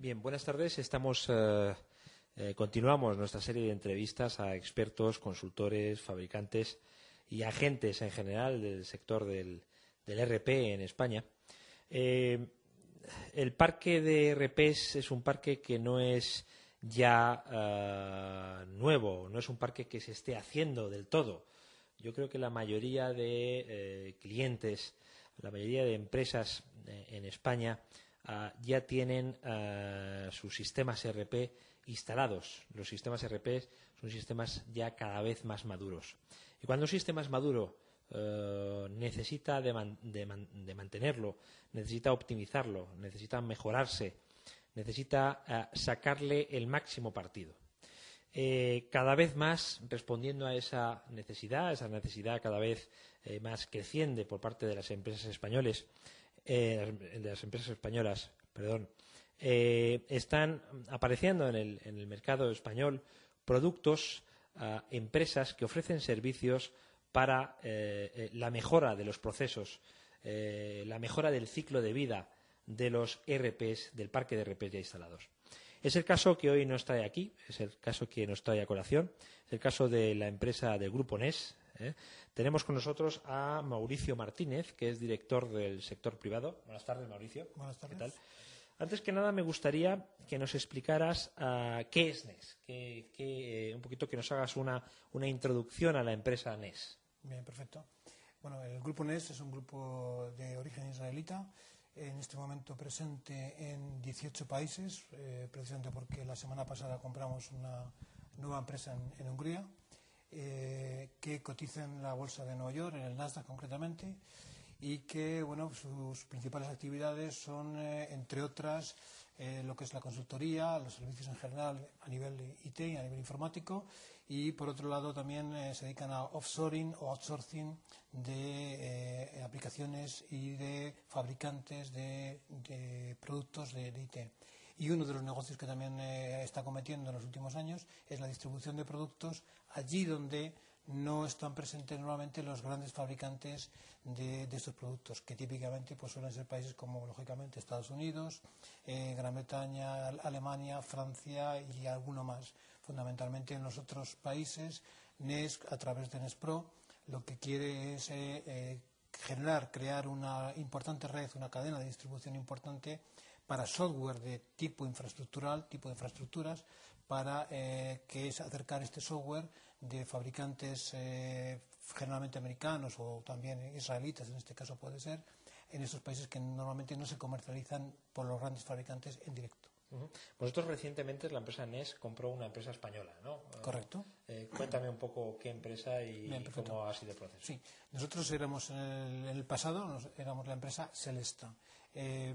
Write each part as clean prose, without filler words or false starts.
Bien, buenas tardes. Continuamos nuestra serie de entrevistas a expertos, consultores, fabricantes y agentes en general del sector del ERP en España. El parque de ERPs es un parque que no es ya nuevo, no es un parque que se esté haciendo del todo. Yo creo que la mayoría de clientes, la mayoría de empresas en España ya tienen sus sistemas ERP instalados. Los sistemas ERP son sistemas ya cada vez más maduros. Y cuando un sistema es maduro, necesita de mantenerlo, necesita optimizarlo, necesita mejorarse, necesita sacarle el máximo partido. Cada vez más respondiendo a esa necesidad cada vez más creciente por parte de las empresas españolas, están apareciendo en el mercado español productos, empresas que ofrecen servicios para la mejora de los procesos, la mejora del ciclo de vida de los ERPs, del parque de ERPs ya instalados. Es el caso que hoy nos trae aquí, es el caso que nos trae a colación, es el caso de la empresa del Grupo NES. Tenemos con nosotros a Mauricio Martínez, que es director del sector privado. Buenas tardes, Mauricio. Buenas tardes. ¿Qué tal? Antes que nada, me gustaría que nos explicaras qué es NES, un poquito que nos hagas una introducción a la empresa NES. Bien, perfecto. Bueno, el Grupo NES es un grupo de origen israelita, en este momento presente en 18 países, precisamente porque la semana pasada compramos una nueva empresa en Hungría, que cotiza en la bolsa de Nueva York, en el Nasdaq concretamente, y que bueno, sus principales actividades son, entre otras, lo que es la consultoría, los servicios en general a nivel IT, a nivel informático, y por otro lado también se dedican a offshoring o outsourcing de aplicaciones y de fabricantes de productos de IT. Y uno de los negocios que también está cometiendo en los últimos años es la distribución de productos allí donde no están presentes normalmente los grandes fabricantes de estos productos, que típicamente pues, suelen ser países como, lógicamente, Estados Unidos, Gran Bretaña, Alemania, Francia y alguno más. Fundamentalmente en los otros países, NES, a través de NES Pro, lo que quiere es crear una importante red, una cadena de distribución importante para software de tipo infraestructural, tipo de infraestructuras, para que es acercar este software de fabricantes generalmente americanos o también israelitas, en este caso puede ser, en esos países que normalmente no se comercializan por los grandes fabricantes en directo. Vosotros recientemente, la empresa NES compró una empresa española, ¿no? Correcto. Cuéntame un poco qué empresa y Bien, cómo ha sido el proceso. Sí, nosotros éramos en el pasado, éramos la empresa Celesta,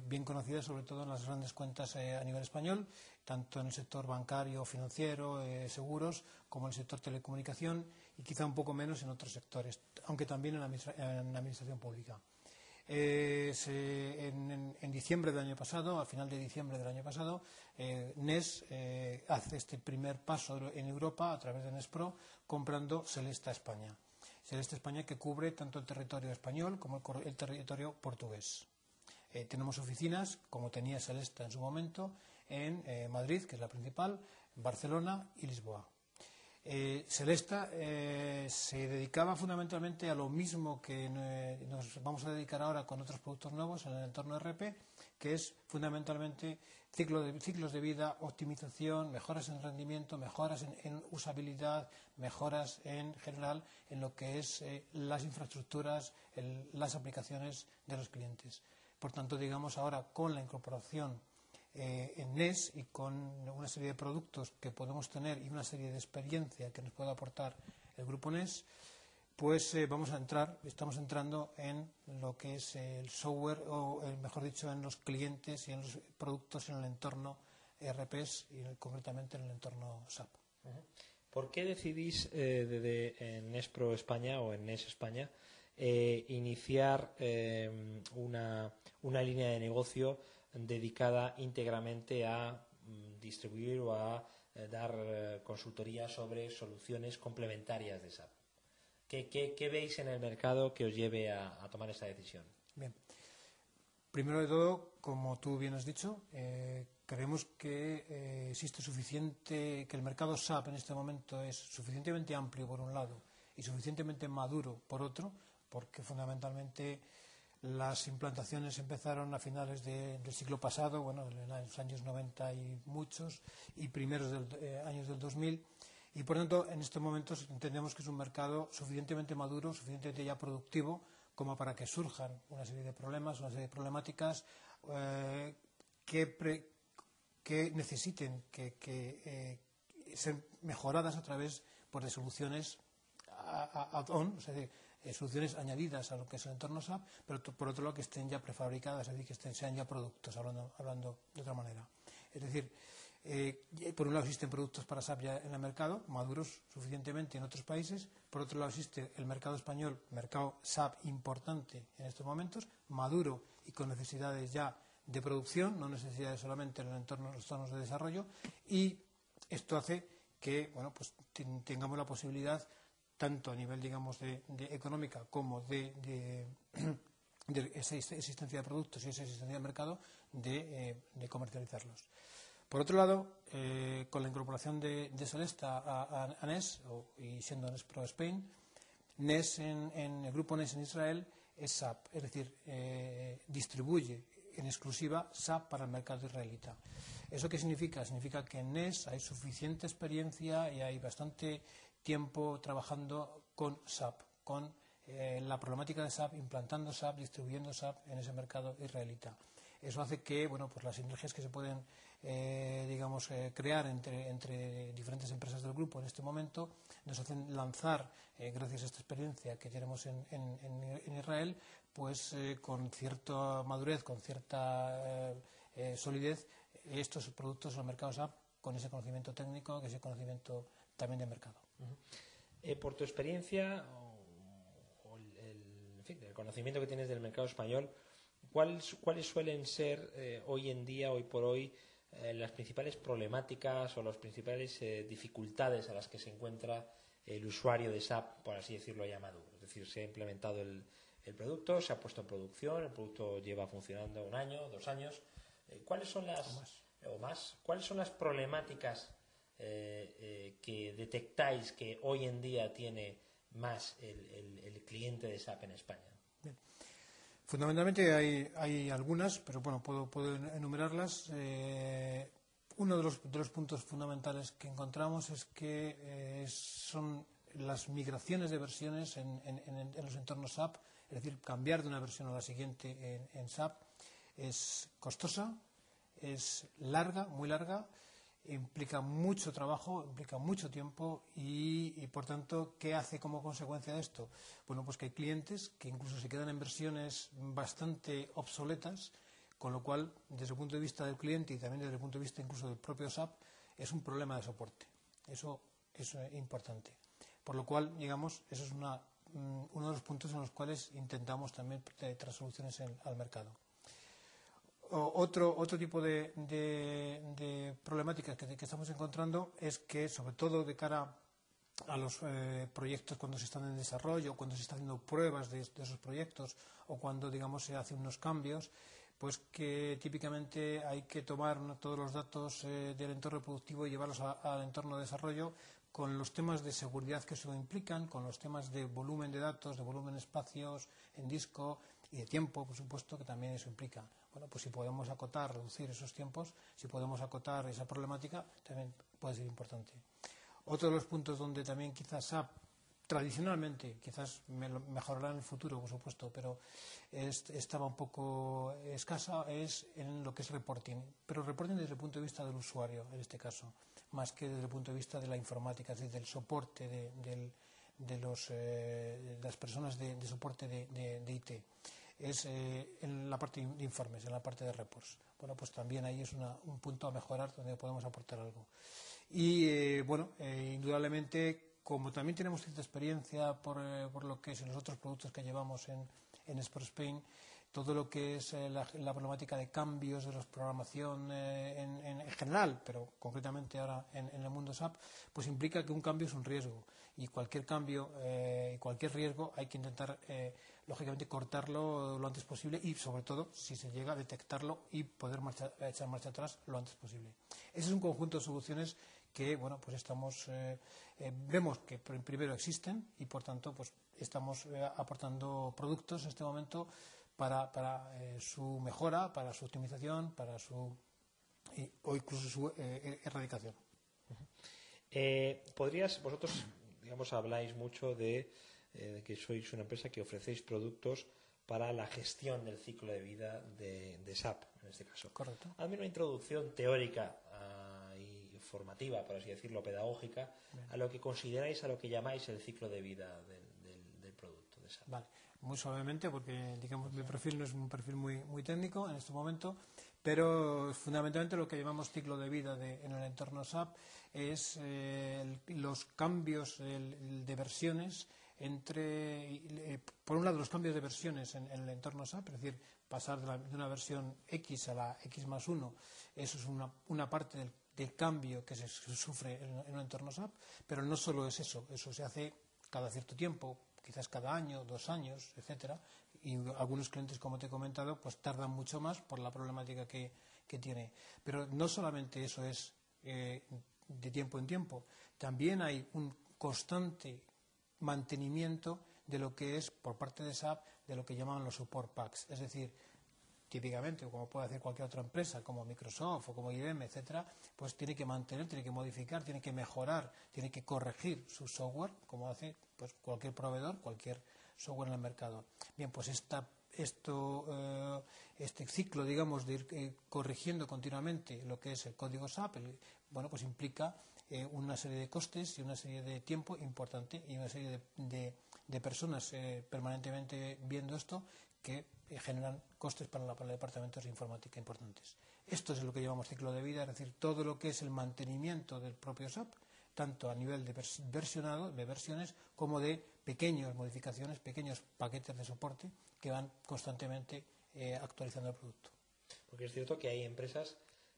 bien conocida sobre todo en las grandes cuentas a nivel español, tanto en el sector bancario, financiero, seguros, como en el sector telecomunicación y quizá un poco menos en otros sectores, aunque también en la administración pública. En diciembre del año pasado, al final de diciembre del año pasado, NES hace este primer paso en Europa a través de NES Pro, comprando Celesta España. Celesta España, que cubre tanto el territorio español como el territorio portugués. Tenemos oficinas, como tenía Celesta en su momento, en Madrid, que es la principal, Barcelona y Lisboa. Celesta se dedicaba fundamentalmente a lo mismo que nos vamos a dedicar ahora con otros productos nuevos en el entorno ERP, que es fundamentalmente ciclos de vida, optimización, mejoras en rendimiento, mejoras en usabilidad, mejoras en general en lo que es las infraestructuras, las aplicaciones de los clientes. Por tanto, digamos ahora con la incorporación en NES y con una serie de productos que podemos tener y una serie de experiencia que nos puede aportar el grupo NES, pues estamos entrando en lo que es el software, o mejor dicho, en los clientes y en los productos en el entorno ERPs y concretamente en el entorno SAP. ¿Por qué decidís en NES Pro España o en NES España iniciar una línea de negocio dedicada íntegramente a distribuir o a dar consultoría sobre soluciones complementarias de SAP? ¿Qué veis en el mercado que os lleve a tomar esa decisión? Bien. Primero de todo, como tú bien has dicho, creemos que existe suficiente, que el mercado SAP en este momento es suficientemente amplio por un lado y suficientemente maduro por otro, porque fundamentalmente las implantaciones empezaron a finales del siglo pasado, bueno, en los años 90 y muchos, y primeros años del 2000, y por tanto en estos momentos entendemos que es un mercado suficientemente maduro, suficientemente ya productivo, como para que surjan una serie de problemas, una serie de problemáticas que necesiten ser mejoradas a través de soluciones add-on, o sea, soluciones añadidas a lo que es el entorno SAP, pero por otro lado que estén ya prefabricadas, es decir, que sean ya productos, hablando de otra manera. Es decir, por un lado existen productos para SAP ya en el mercado, maduros suficientemente en otros países, por otro lado existe el mercado español, mercado SAP importante en estos momentos, maduro y con necesidades ya de producción, no necesidades solamente en los entornos de desarrollo, y esto hace que pues tengamos la posibilidad, tanto a nivel, digamos, de económica como de esa existencia de productos y esa existencia de mercado, de comercializarlos. Por otro lado, con la incorporación de Celesta a NES, y siendo NES Pro Spain, NES en el grupo NES en Israel es SAP, es decir, distribuye en exclusiva SAP para el mercado israelita. ¿Eso qué significa? Significa que en NES hay suficiente experiencia y hay bastante tiempo trabajando con SAP, con la problemática de SAP, implantando SAP, distribuyendo SAP en ese mercado israelita. Eso hace que pues las sinergias que se pueden crear entre diferentes empresas del grupo en este momento nos hacen lanzar, gracias a esta experiencia que tenemos en Israel, pues con cierta madurez, con cierta solidez, estos productos al mercado SAP con ese conocimiento técnico, ese conocimiento también de mercado. Por tu experiencia el conocimiento que tienes del mercado español, ¿cuáles suelen ser hoy en día, hoy por hoy, las principales problemáticas o las principales dificultades a las que se encuentra el usuario de SAP, por así decirlo, ya maduro? Es decir, se ha implementado el producto, se ha puesto en producción, el producto lleva funcionando 1 año, 2 años. ¿Cuáles son ¿Cuáles son las problemáticas que detectáis que hoy en día tiene más el cliente de SAP en España? Bien. Fundamentalmente hay algunas, pero bueno, puedo enumerarlas. Uno de los puntos fundamentales que encontramos es que son las migraciones de versiones en los entornos SAP, es decir, cambiar de una versión a la siguiente en SAP es costosa, es larga, muy larga, implica mucho trabajo, implica mucho tiempo y por tanto, ¿qué hace como consecuencia de esto? Bueno, pues que hay clientes que incluso se quedan en versiones bastante obsoletas, con lo cual, desde el punto de vista del cliente y también desde el punto de vista incluso del propio SAP, es un problema de soporte. Eso es importante. Por lo cual, digamos, eso es uno de los puntos en los cuales intentamos también traer soluciones al mercado. Otro tipo de problemáticas que estamos encontrando es que, sobre todo de cara a los proyectos cuando se están en desarrollo, cuando se están haciendo pruebas de esos proyectos o cuando, digamos, se hacen unos cambios, pues que típicamente hay que tomar todos los datos del entorno productivo y llevarlos al entorno de desarrollo, con los temas de seguridad que eso implican, con los temas de volumen de datos, de volumen de espacios en disco y de tiempo, por supuesto, que también eso implica. Bueno, pues si podemos acotar, reducir esos tiempos, si podemos acotar esa problemática, también puede ser importante. Otro de los puntos donde también quizás SAP, tradicionalmente, quizás mejorará en el futuro, por supuesto, pero estaba un poco escasa, es en lo que es reporting. Pero reporting desde el punto de vista del usuario, en este caso, más que desde el punto de vista de la informática, es decir, del soporte de las personas de soporte de IT. Es en la parte de informes, en la parte de reports. Bueno, pues también ahí es un punto a mejorar donde podemos aportar algo. Y, indudablemente, como también tenemos cierta experiencia por lo que es en los otros productos que llevamos en Export Spain, todo lo que es la problemática de cambios de la programación en general, pero concretamente ahora en el mundo SAP, pues implica que un cambio es un riesgo y cualquier cambio y cualquier riesgo hay que intentar lógicamente cortarlo lo antes posible y sobre todo si se llega a detectarlo y poder echar marcha atrás lo antes posible. Ese es un conjunto de soluciones que bueno, pues vemos que primero existen y por tanto pues estamos aportando productos en este momento para su mejora, para su optimización, o incluso su erradicación. Vosotros, digamos, habláis mucho de que sois una empresa que ofrecéis productos para la gestión del ciclo de vida de SAP, en este caso. Correcto. Hazme una introducción teórica y formativa, por así decirlo, pedagógica, a lo que consideráis, a lo que llamáis el ciclo de vida del producto de SAP. Vale, muy suavemente, porque digamos mi perfil no es un perfil muy técnico en este momento, pero fundamentalmente lo que llamamos ciclo de vida en el entorno SAP es los cambios de versiones por un lado los cambios de versiones en el entorno SAP, es decir, pasar de una versión X a la X+1, eso es una parte del cambio que se sufre en un entorno SAP, pero no solo es eso se hace cada cierto tiempo, quizás cada año, 2 años, etcétera, y algunos clientes, como te he comentado, pues tardan mucho más por la problemática que tiene. Pero no solamente eso es de tiempo en tiempo, también hay un constante mantenimiento de lo que es, por parte de SAP, de lo que llaman los support packs. Es decir, típicamente, como puede hacer cualquier otra empresa, como Microsoft o como IBM, etcétera, pues tiene que mantener, tiene que modificar, tiene que mejorar, tiene que corregir su software, como hace pues cualquier proveedor, cualquier software en el mercado. Bien, pues este ciclo, digamos, de ir corrigiendo continuamente lo que es el código SAP, bueno, pues implica una serie de costes y una serie de tiempo importante y una serie de personas permanentemente viendo esto que generan costes para los departamentos de informática importantes. Esto es lo que llamamos ciclo de vida, es decir, todo lo que es el mantenimiento del propio SAP, tanto a nivel de versionado, de versiones, como de pequeñas modificaciones, pequeños paquetes de soporte que van constantemente actualizando el producto. Porque es cierto que hay empresas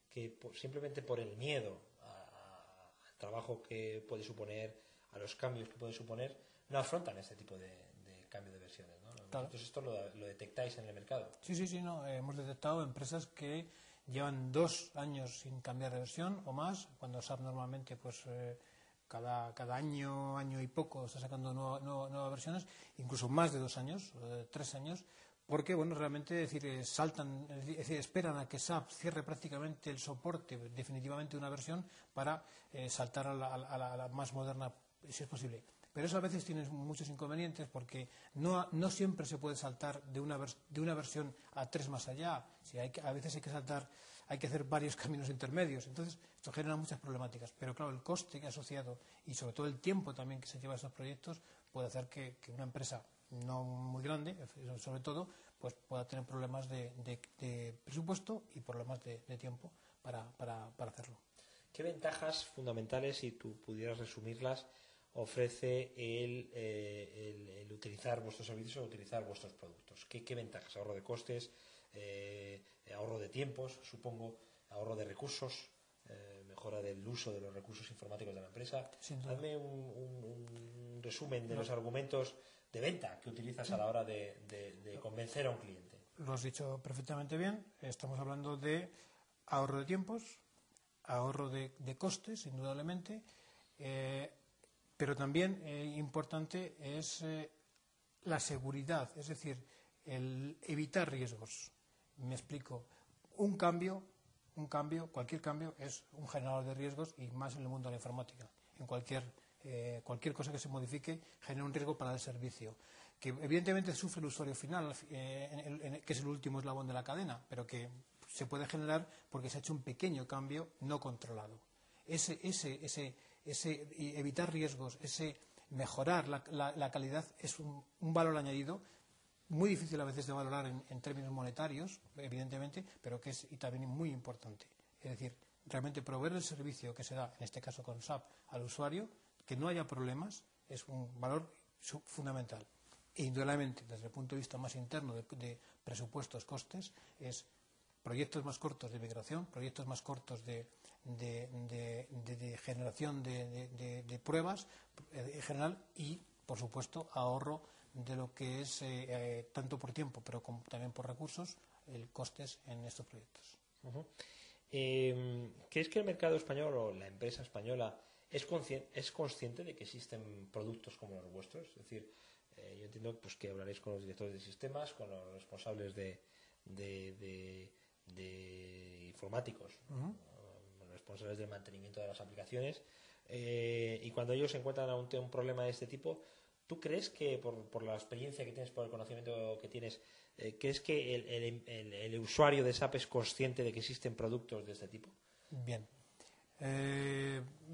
que simplemente por el miedo al trabajo que puede suponer, a los cambios que puede suponer, no afrontan este tipo de cambio de versiones, ¿no? Claro. Entonces esto lo detectáis en el mercado. Sí, no, hemos detectado empresas que llevan 2 años sin cambiar de versión o más, cuando SAP normalmente pues cada año y poco está sacando nuevas versiones, incluso más de 2 años, 3 años, porque bueno, realmente esperan a que SAP cierre prácticamente el soporte definitivamente de una versión para saltar a la más moderna, si es posible. Pero eso a veces tiene muchos inconvenientes porque no siempre se puede saltar de una versión a 3 más allá. A veces hay que hacer varios caminos intermedios. Entonces, esto genera muchas problemáticas. Pero claro, el coste asociado y sobre todo el tiempo también que se lleva a esos proyectos puede hacer que una empresa no muy grande, sobre todo, pues pueda tener problemas de presupuesto y problemas de tiempo para hacerlo. ¿Qué ventajas fundamentales, si tú pudieras resumirlas, ofrece el utilizar vuestros servicios o utilizar vuestros productos? ¿Qué ventajas? Ahorro de costes, ahorro de tiempos, supongo, ahorro de recursos, mejora del uso de los recursos informáticos de la empresa. Hazme un resumen de los argumentos de venta que utilizas a la hora de convencer a un cliente. Lo has dicho perfectamente bien. Estamos hablando de ahorro de tiempos, ahorro de costes, indudablemente, pero también importante es la seguridad, es decir, el evitar riesgos. Me explico. Cualquier cambio es un generador de riesgos y más en el mundo de la informática. En cualquier cosa que se modifique genera un riesgo para el servicio, que evidentemente sufre el usuario final, que es el último eslabón de la cadena, pero que se puede generar porque se ha hecho un pequeño cambio no controlado. Ese evitar riesgos, ese mejorar la calidad es un valor añadido muy difícil a veces de valorar en términos monetarios, evidentemente, pero que es y también muy importante. Es decir, realmente proveer el servicio que se da, en este caso con SAP, al usuario, que no haya problemas, es un valor fundamental. E indudablemente, desde el punto de vista más interno de presupuestos, costes, es proyectos más cortos de migración, proyectos más cortos de generación de pruebas en general y, por supuesto, ahorro de lo que es, tanto por tiempo, pero también por recursos, el costes en estos proyectos. Uh-huh. ¿Crees que el mercado español o la empresa española es consciente de que existen productos como los vuestros? Es decir, yo entiendo pues, que hablaréis con los directores de sistemas, con los responsables de informáticos, Uh-huh. los responsables del mantenimiento de las aplicaciones, y cuando ellos encuentran un problema de este tipo, ¿tú crees que por la experiencia que tienes, por el conocimiento que tienes, crees que el usuario de SAP es consciente de que existen productos de este tipo? Bien.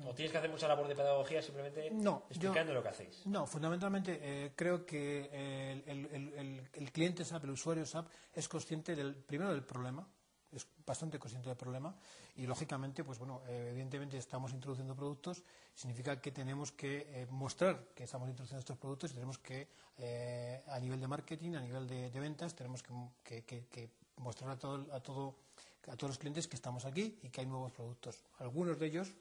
¿O tienes que hacer mucha labor de pedagogía simplemente explicando lo que hacéis? No, fundamentalmente creo que el cliente SAP, el usuario SAP, es consciente primero del problema, es bastante consciente del problema y lógicamente, pues bueno, evidentemente estamos introduciendo productos, significa que tenemos que mostrar que estamos introduciendo estos productos y tenemos que, a nivel de marketing, a nivel de ventas, tenemos que mostrar a todos los clientes que estamos aquí y que hay nuevos productos. Algunos de ellos,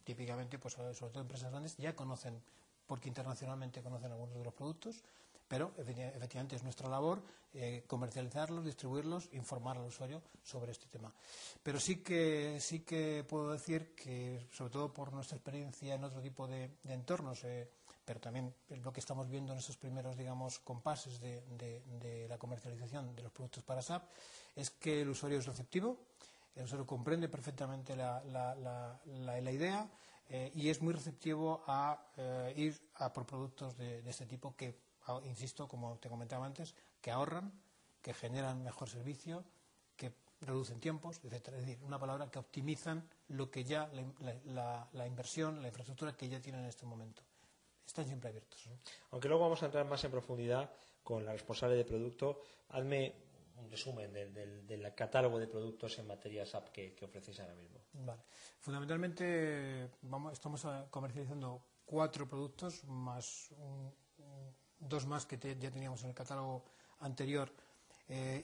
típicamente, pues sobre todo empresas grandes, ya conocen, porque internacionalmente conocen algunos de los productos, pero efectivamente es nuestra labor comercializarlos, distribuirlos, informar al usuario sobre este tema. Pero sí que puedo decir que, sobre todo por nuestra experiencia en otro tipo de entornos, pero también lo que estamos viendo en esos primeros, digamos, compases de la comercialización de los productos para SAP, es que el usuario es receptivo, el usuario comprende perfectamente la idea y es muy receptivo a ir a por productos de este tipo que, insisto, como te comentaba antes, que ahorran, que generan mejor servicio, que reducen tiempos, etcétera. Es decir, una palabra, que optimizan lo que ya la inversión, la infraestructura que ya tienen en este momento. Están siempre abiertos. Aunque luego vamos a entrar más en profundidad con la responsable de producto, hazme un resumen del catálogo de productos en materia SAP que ofrecéis ahora mismo. Vale. Fundamentalmente estamos comercializando 4 productos más 2 más que ya teníamos en el catálogo anterior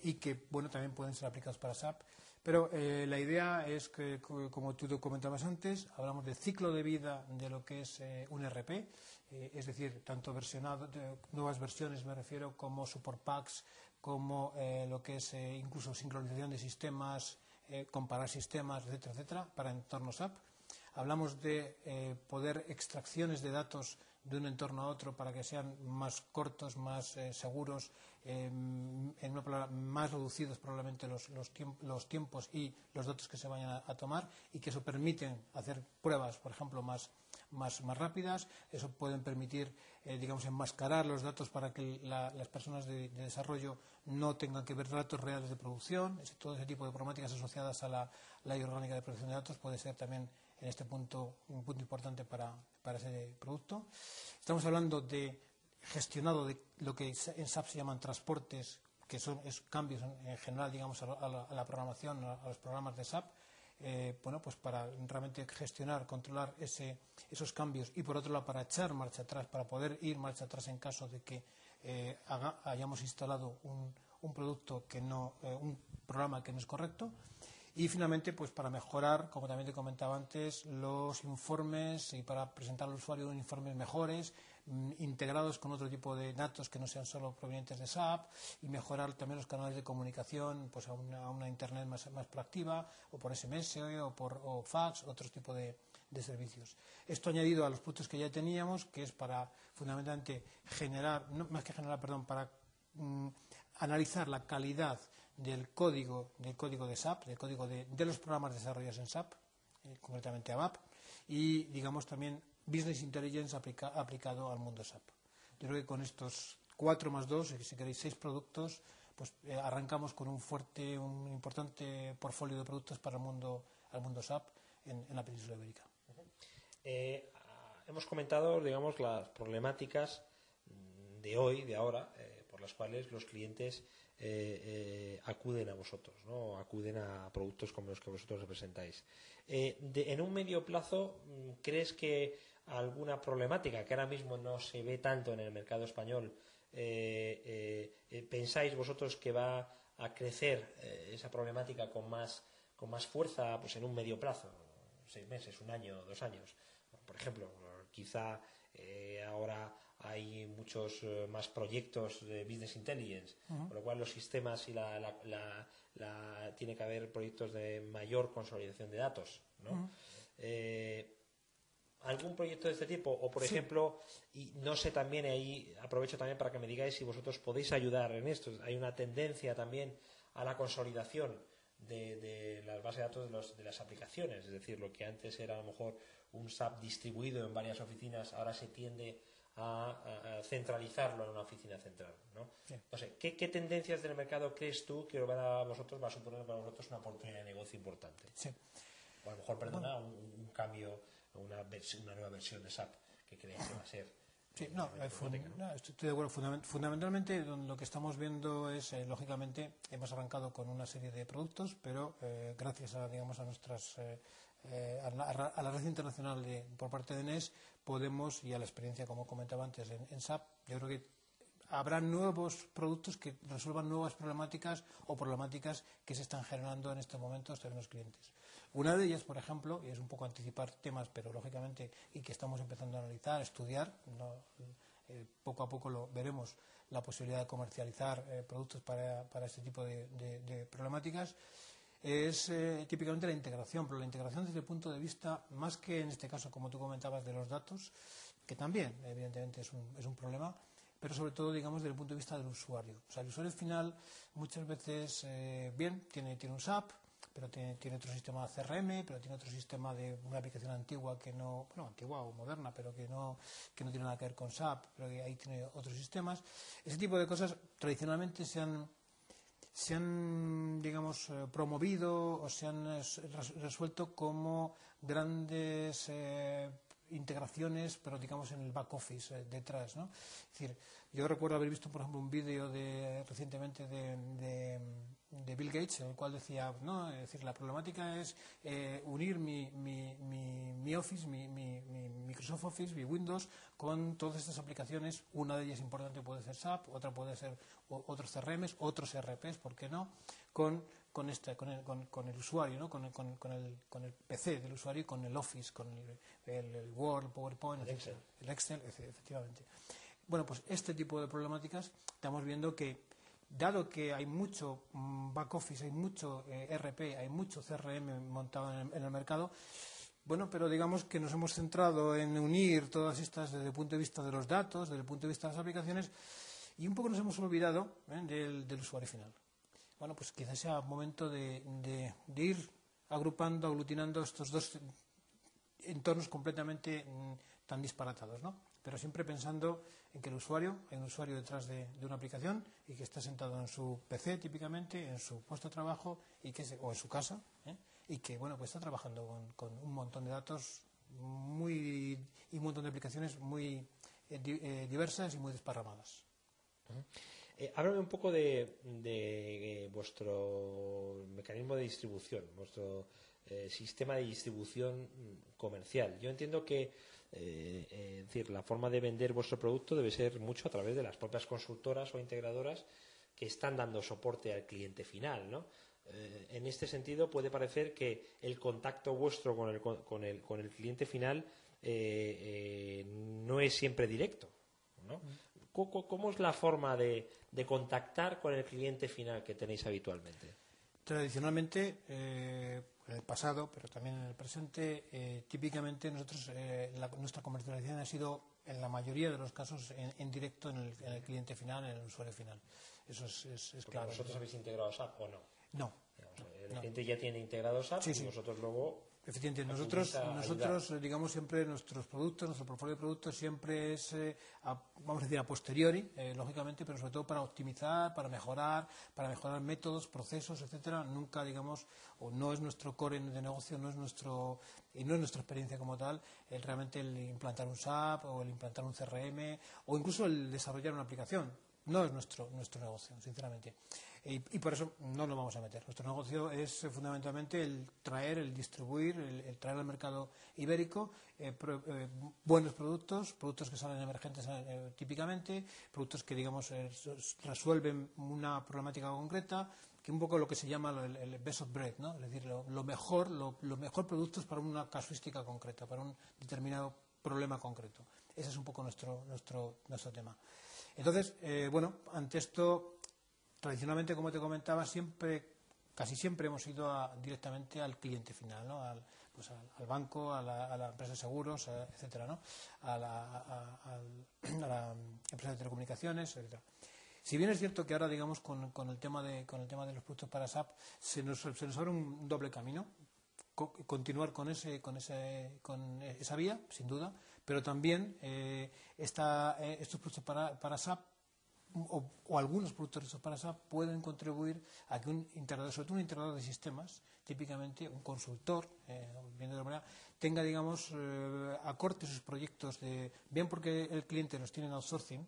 y que bueno también pueden ser aplicados para SAP. Pero la idea es que, como tú comentabas antes, hablamos de ciclo de vida de lo que es un ERP, es decir, tanto versionado, nuevas versiones me refiero, como support packs, como lo que es incluso sincronización de sistemas, comparar sistemas, etcétera, etcétera, para entornos SAP. Hablamos de poder extracciones de datos de un entorno a otro para que sean más cortos, más seguros, en una palabra, más reducidos probablemente los tiempos y los datos que se vayan a tomar, y que eso permite hacer pruebas, por ejemplo, más rápidas. Eso puede permitir, digamos, enmascarar los datos para que las personas de desarrollo no tengan que ver datos reales de producción. Todo ese tipo de problemáticas asociadas a la ley orgánica de protección de datos puede ser también en este punto un punto importante para ese producto. Estamos hablando de gestionado de lo que en SAP se llaman transportes, que son cambios en general, digamos, a la programación, a los programas de SAP, pues para realmente gestionar, controlar esos cambios, y por otro lado para echar marcha atrás, para poder ir marcha atrás en caso de que hayamos instalado un producto un programa que no es correcto. Y finalmente, pues para mejorar, como también te comentaba antes, los informes, y para presentar al usuario informes mejores, integrados con otro tipo de datos que no sean solo provenientes de SAP, y mejorar también los canales de comunicación, pues a una internet más proactiva, o por SMS o fax, otro tipo de servicios. Esto añadido a los productos que ya teníamos, que es para fundamentalmente para analizar la calidad del código de SAP, del código de los programas desarrollados en SAP, concretamente ABAP, y digamos también Business Intelligence aplicado al mundo SAP. Yo creo que con estos 4 más 2, si queréis 6 productos, pues arrancamos con un importante portfolio de productos para al mundo SAP en la península ibérica. Hemos comentado, digamos, las problemáticas de hoy, de ahora, por las cuales los clientes acuden a vosotros, ¿no? Acuden a productos como los que vosotros representáis. En un medio plazo, ¿crees que alguna problemática que ahora mismo no se ve tanto en el mercado español, pensáis vosotros que va a crecer esa problemática con más fuerza, pues en un medio plazo, 6 meses, 1 año, 2 años? Por ejemplo, quizá ahora hay muchos más proyectos de Business Intelligence, con lo cual los sistemas y tiene que haber proyectos de mayor consolidación de datos, ¿no? ¿Algún proyecto de este tipo? O, por ejemplo, y no sé, también ahí aprovecho también para que me digáis si vosotros podéis ayudar en esto. Hay una tendencia también a la consolidación de las bases de datos de las aplicaciones. Es decir, lo que antes era a lo mejor un SAP distribuido en varias oficinas, ahora se tiende a centralizarlo en una oficina central, ¿no? Sí. No sé, ¿qué tendencias del mercado crees tú que va a suponer para vosotros una oportunidad de negocio importante? Sí. O a lo mejor, un cambio, una nueva versión de SAP que creáis que va a ser. Sí, estoy de acuerdo. Fundamentalmente lo que estamos viendo es, lógicamente, hemos arrancado con una serie de productos, pero gracias a nuestras a la red internacional por parte de NES podemos, y a la experiencia, como comentaba antes, en SAP, yo creo que habrá nuevos productos que resuelvan nuevas problemáticas o problemáticas que se están generando en estos momentos en los clientes. Una de ellas, por ejemplo, y es un poco anticipar temas, pero lógicamente, y que estamos empezando a analizar, estudiar, poco a poco lo veremos, la posibilidad de comercializar productos para este tipo de problemáticas, es típicamente la integración, pero la integración desde el punto de vista, más que en este caso, como tú comentabas, de los datos, que también, evidentemente, es un problema, pero sobre todo, digamos, desde el punto de vista del usuario. O sea, el usuario final muchas veces, tiene un SAP, pero tiene otro sistema CRM, pero tiene otro sistema de una aplicación antigua antigua o moderna, pero que no tiene nada que ver con SAP, pero que ahí tiene otros sistemas. Ese tipo de cosas tradicionalmente se han digamos, promovido o se han resuelto como grandes integraciones, pero digamos en el back office detrás, ¿no? Es decir, yo recuerdo haber visto, por ejemplo, un vídeo recientemente de Bill Gates, en el cual decía, no, es decir, la problemática es unir mi Office, mi Microsoft Office, mi Windows, con todas estas aplicaciones. Una de ellas importante puede ser SAP, otra puede ser otros CRMs, otros ERPs, ¿por qué no? Con el usuario, ¿no? con el PC del usuario y con el Office, con el Word, el PowerPoint, el Excel, efectivamente. Bueno, pues este tipo de problemáticas estamos viendo que, dado que hay mucho back office, hay mucho ERP, hay mucho CRM montado en el mercado, bueno, pero digamos que nos hemos centrado en unir todas estas desde el punto de vista de los datos, desde el punto de vista de las aplicaciones, y un poco nos hemos olvidado del usuario final. Bueno, pues quizás sea momento de ir agrupando, aglutinando estos dos entornos completamente tan disparatados, ¿no? Pero siempre pensando en que hay un usuario detrás de una aplicación y que está sentado en su PC típicamente, en su puesto de trabajo o en su casa, y que pues está trabajando con un montón de datos y un montón de aplicaciones muy diversas y muy desparramadas. Háblame un poco de vuestro mecanismo de distribución, vuestro sistema de distribución comercial. Yo entiendo que es decir, la forma de vender vuestro producto debe ser mucho a través de las propias consultoras o integradoras que están dando soporte al cliente final, ¿no? En este sentido puede parecer que el contacto vuestro con el cliente final no es siempre directo, ¿no? ¿Cómo es la forma de contactar con el cliente final que tenéis habitualmente? Tradicionalmente, en el pasado, pero también en el presente, típicamente nuestra comercialización ha sido, en la mayoría de los casos, en directo en el cliente final, en el usuario final. Eso es claro. ¿Vosotros habéis integrado SAP o no? No. El cliente ya tiene integrado SAP y vosotros luego... Efectivamente, nosotros digamos siempre nuestro portfolio de productos siempre es, vamos a decir, a posteriori, lógicamente, pero sobre todo para optimizar, para mejorar métodos, procesos, etcétera. Nunca, digamos, o no es nuestro core de negocio, no es nuestra experiencia como tal, realmente el implantar un SAP o el implantar un CRM o incluso el desarrollar una aplicación. No es nuestro negocio, sinceramente. Y por eso no lo vamos a meter. Nuestro negocio es fundamentalmente el traer, el distribuir, el traer al mercado ibérico buenos productos que salen emergentes típicamente, productos que, digamos, resuelven una problemática concreta, que un poco lo que se llama el best of breed, ¿no? Es decir, lo mejor productos para una casuística concreta, para un determinado problema concreto. Ese es un poco nuestro tema. Entonces, bueno, ante esto, tradicionalmente, como te comentaba, casi siempre hemos ido directamente al cliente final, ¿no? Al banco, a la empresa de seguros, etcétera, ¿no? a la empresa de telecomunicaciones, etcétera. Si bien es cierto que ahora, digamos, con el tema de los productos para SAP, se nos abre un doble camino. Continuar con esa vía, sin duda, pero también estos productos para SAP o algunos productos para SAP pueden contribuir a que un integrador, sobre todo un integrador de sistemas, típicamente un consultor, viendo de manera, tenga, digamos, acorte sus proyectos, bien porque el cliente los tiene en outsourcing,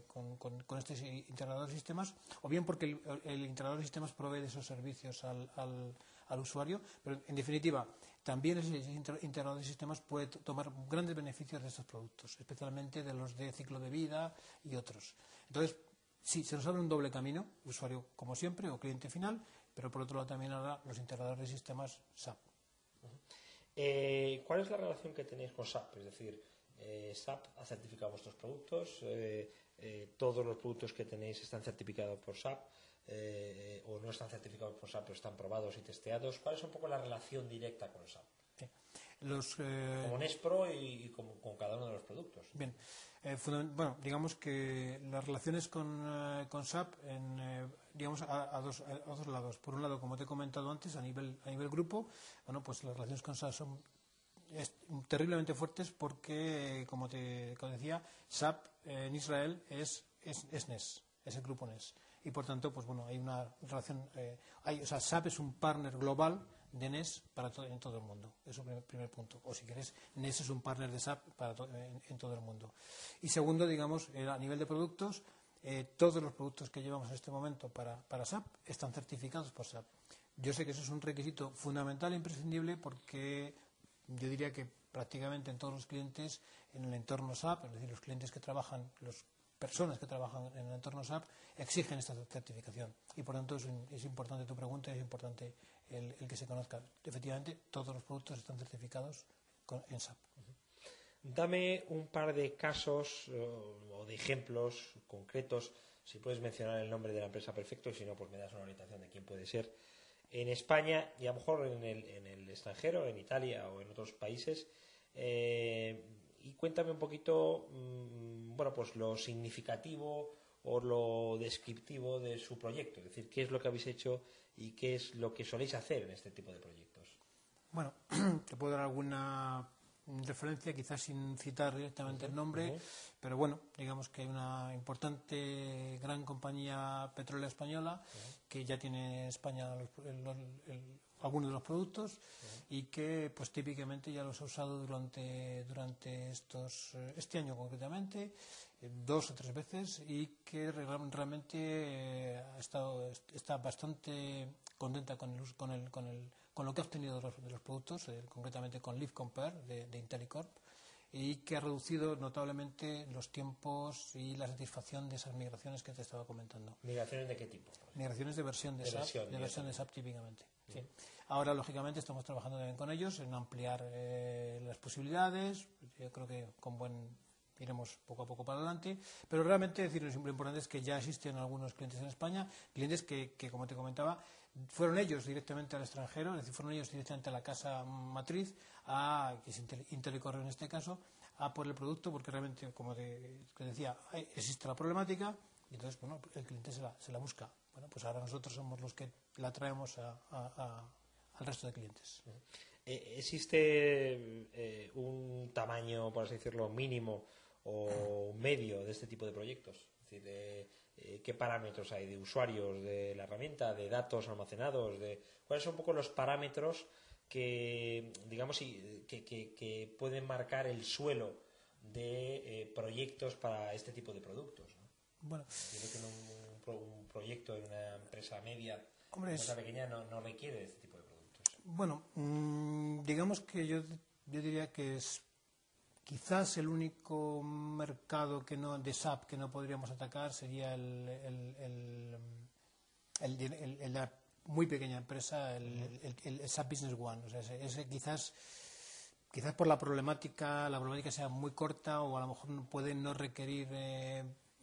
con este integrador de sistemas, o bien porque el integrador de sistemas provee de esos servicios al usuario, pero en definitiva también ese integrador de sistemas puede tomar grandes beneficios de estos productos, especialmente de los de ciclo de vida y otros. Entonces, sí, se nos abre un doble camino, usuario como siempre o cliente final, pero por otro lado también ahora los integradores de sistemas SAP. ¿Cuál es la relación que tenéis con SAP? Es decir, SAP ha certificado vuestros productos, todos los productos que tenéis están certificados por SAP, o no están certificados por SAP, pero están probados y testeados. ¿Cuál es un poco la relación directa con SAP? Sí. Como Nespro y con cada uno de los productos. Bien. Bueno, digamos que las relaciones con SAP, digamos, a dos lados. Por un lado, como te he comentado antes, a nivel grupo, bueno, pues las relaciones con SAP son terriblemente fuertes porque, como decía, SAP en Israel es NES, es el grupo NES. Y por tanto, pues bueno, hay una relación, SAP es un partner global de NES en todo el mundo. Eso es el primer punto. O si quieres, NES es un partner de SAP en todo el mundo. Y segundo, digamos, a nivel de productos, todos los productos que llevamos en este momento para SAP están certificados por SAP. Yo sé que eso es un requisito fundamental e imprescindible porque yo diría que prácticamente en todos los clientes en el entorno SAP, es decir, los clientes que trabajan, las personas que trabajan en el entorno SAP, exigen esta certificación. Y por tanto es importante tu pregunta, es importante el que se conozca. Efectivamente, todos los productos están certificados en SAP. Dame un par de casos o de ejemplos concretos, si puedes mencionar el nombre de la empresa, perfecto, y si no, pues me das una orientación de quién puede ser, en España y a lo mejor en el extranjero, en Italia o en otros países, y cuéntame un poquito, bueno, pues lo significativo o lo descriptivo de su proyecto, es decir, qué es lo que habéis hecho y qué es lo que soléis hacer en este tipo de proyectos. Bueno, te puedo dar alguna referencia, quizás sin citar directamente el nombre, pero bueno, digamos que hay una importante gran compañía petrolera española que ya tiene en España algunos de los productos y que pues típicamente ya los ha usado durante este año concretamente 2 o 3 veces y que realmente está bastante contenta con lo que ha obtenido de los productos, concretamente con Live Compare de Intellicorp, y que ha reducido notablemente los tiempos y la satisfacción de esas migraciones que te estaba comentando. ¿Migraciones de qué tipo? Migraciones de versión de SAP típicamente. Sí. Ahora, lógicamente, estamos trabajando también con ellos en ampliar las posibilidades. Yo creo que iremos poco a poco para adelante, pero realmente lo importante es que ya existen algunos clientes en España, clientes que como te comentaba, fueron ellos directamente al extranjero, es decir, fueron ellos directamente a la casa matriz, que es Intellicorp en este caso, a por el producto, porque realmente, como te decía, existe la problemática y entonces, bueno, el cliente se la busca. Bueno, pues ahora nosotros somos los que la traemos al resto de clientes. ¿Existe un tamaño, por así decirlo, mínimo o medio de este tipo de proyectos? Es decir, ¿qué parámetros hay de usuarios de la herramienta, de datos almacenados? ¿Cuáles son un poco los parámetros que, digamos, que pueden marcar el suelo de proyectos para este tipo de productos, ¿no? Bueno, un proyecto en una empresa media, una empresa pequeña, no requiere de este tipo de productos. Bueno, digamos que yo diría que es quizás el único mercado de SAP que no podríamos atacar sería el de la muy pequeña empresa, el SAP Business One. O sea, ese quizás quizás por la problemática sea muy corta, o a lo mejor puede no requerir,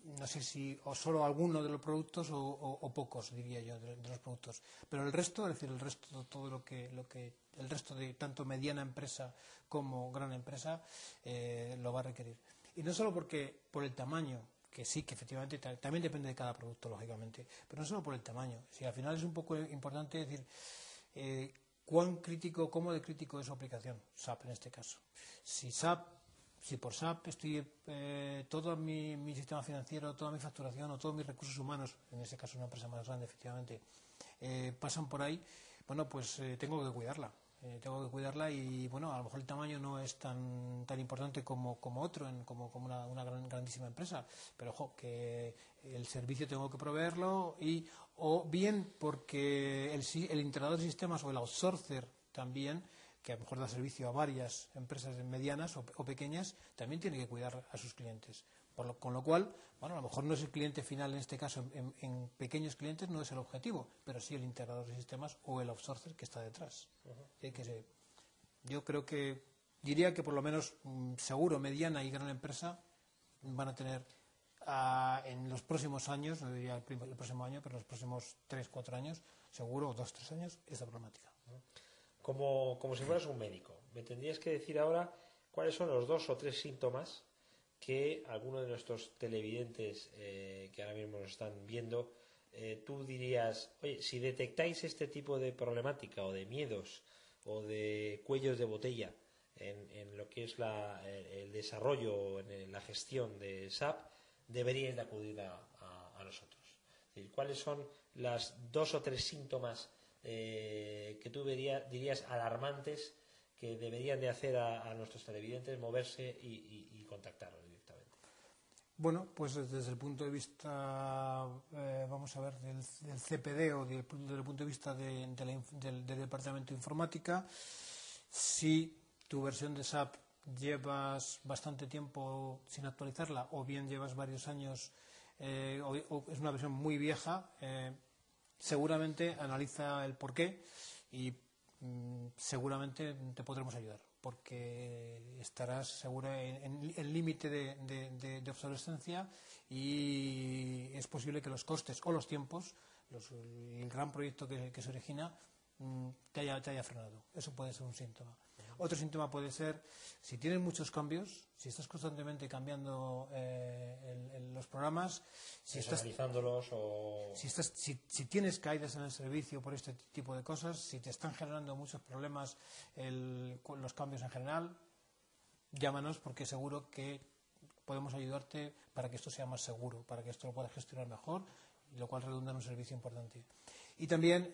no sé si o solo alguno de los productos o pocos, diría yo, de los productos. Pero el resto, es decir, el resto, todo el resto de tanto mediana empresa como gran empresa, lo va a requerir. Y no solo por el tamaño, que sí, que efectivamente también depende de cada producto, lógicamente, pero no solo por el tamaño. Si al final es un poco importante decir cómo de crítico es su aplicación, SAP en este caso. Si por SAP estoy todo mi sistema financiero, toda mi facturación o todos mis recursos humanos, en este caso una empresa más grande, efectivamente, pasan por ahí, bueno, pues tengo que cuidarla. Y bueno, a lo mejor el tamaño no es tan importante como otro, como una grandísima empresa, pero ojo, que el servicio tengo que proveerlo, o bien porque el integrador de sistemas o el outsourcer también, que a lo mejor da servicio a varias empresas medianas o pequeñas, también tiene que cuidar a sus clientes. Con lo cual, bueno, a lo mejor no es el cliente final en este caso, en pequeños clientes no es el objetivo, pero sí el integrador de sistemas o el outsourcer que está detrás. Yo diría que por lo menos seguro, mediana y gran empresa van a tener en los próximos años, no diría el próximo año, pero en los próximos 3-4 años, seguro, o 2-3 años, esta problemática. Como si fueras un médico, me tendrías que decir ahora cuáles son los 2 o 3 síntomas que algunos de nuestros televidentes que ahora mismo nos están viendo, tú dirías, oye, si detectáis este tipo de problemática o de miedos o de cuellos de botella en lo que es el desarrollo, en la gestión de SAP, deberíais de acudir a nosotros. Es decir, ¿cuáles son las 2 o 3 síntomas que tú dirías alarmantes que deberían de hacer a nuestros televidentes moverse y contactaros directamente? Bueno, pues desde el punto de vista, vamos a ver, del CPD o desde el punto de vista del departamento de informática, si tu versión de SAP llevas bastante tiempo sin actualizarla, o bien llevas varios años, o es una versión muy vieja, seguramente analiza el porqué y seguramente te podremos ayudar, porque estarás segura en el límite de obsolescencia, y es posible que los costes o los tiempos, el gran proyecto que se origina, te haya frenado. Eso puede ser un síntoma. Otro síntoma puede ser si tienes muchos cambios, si estás constantemente cambiando los programas, si tienes caídas en el servicio por este tipo de cosas, si te están generando muchos problemas los cambios en general, llámanos, porque seguro que podemos ayudarte para que esto sea más seguro, para que esto lo puedas gestionar mejor, lo cual redunda en un servicio importante. Y también,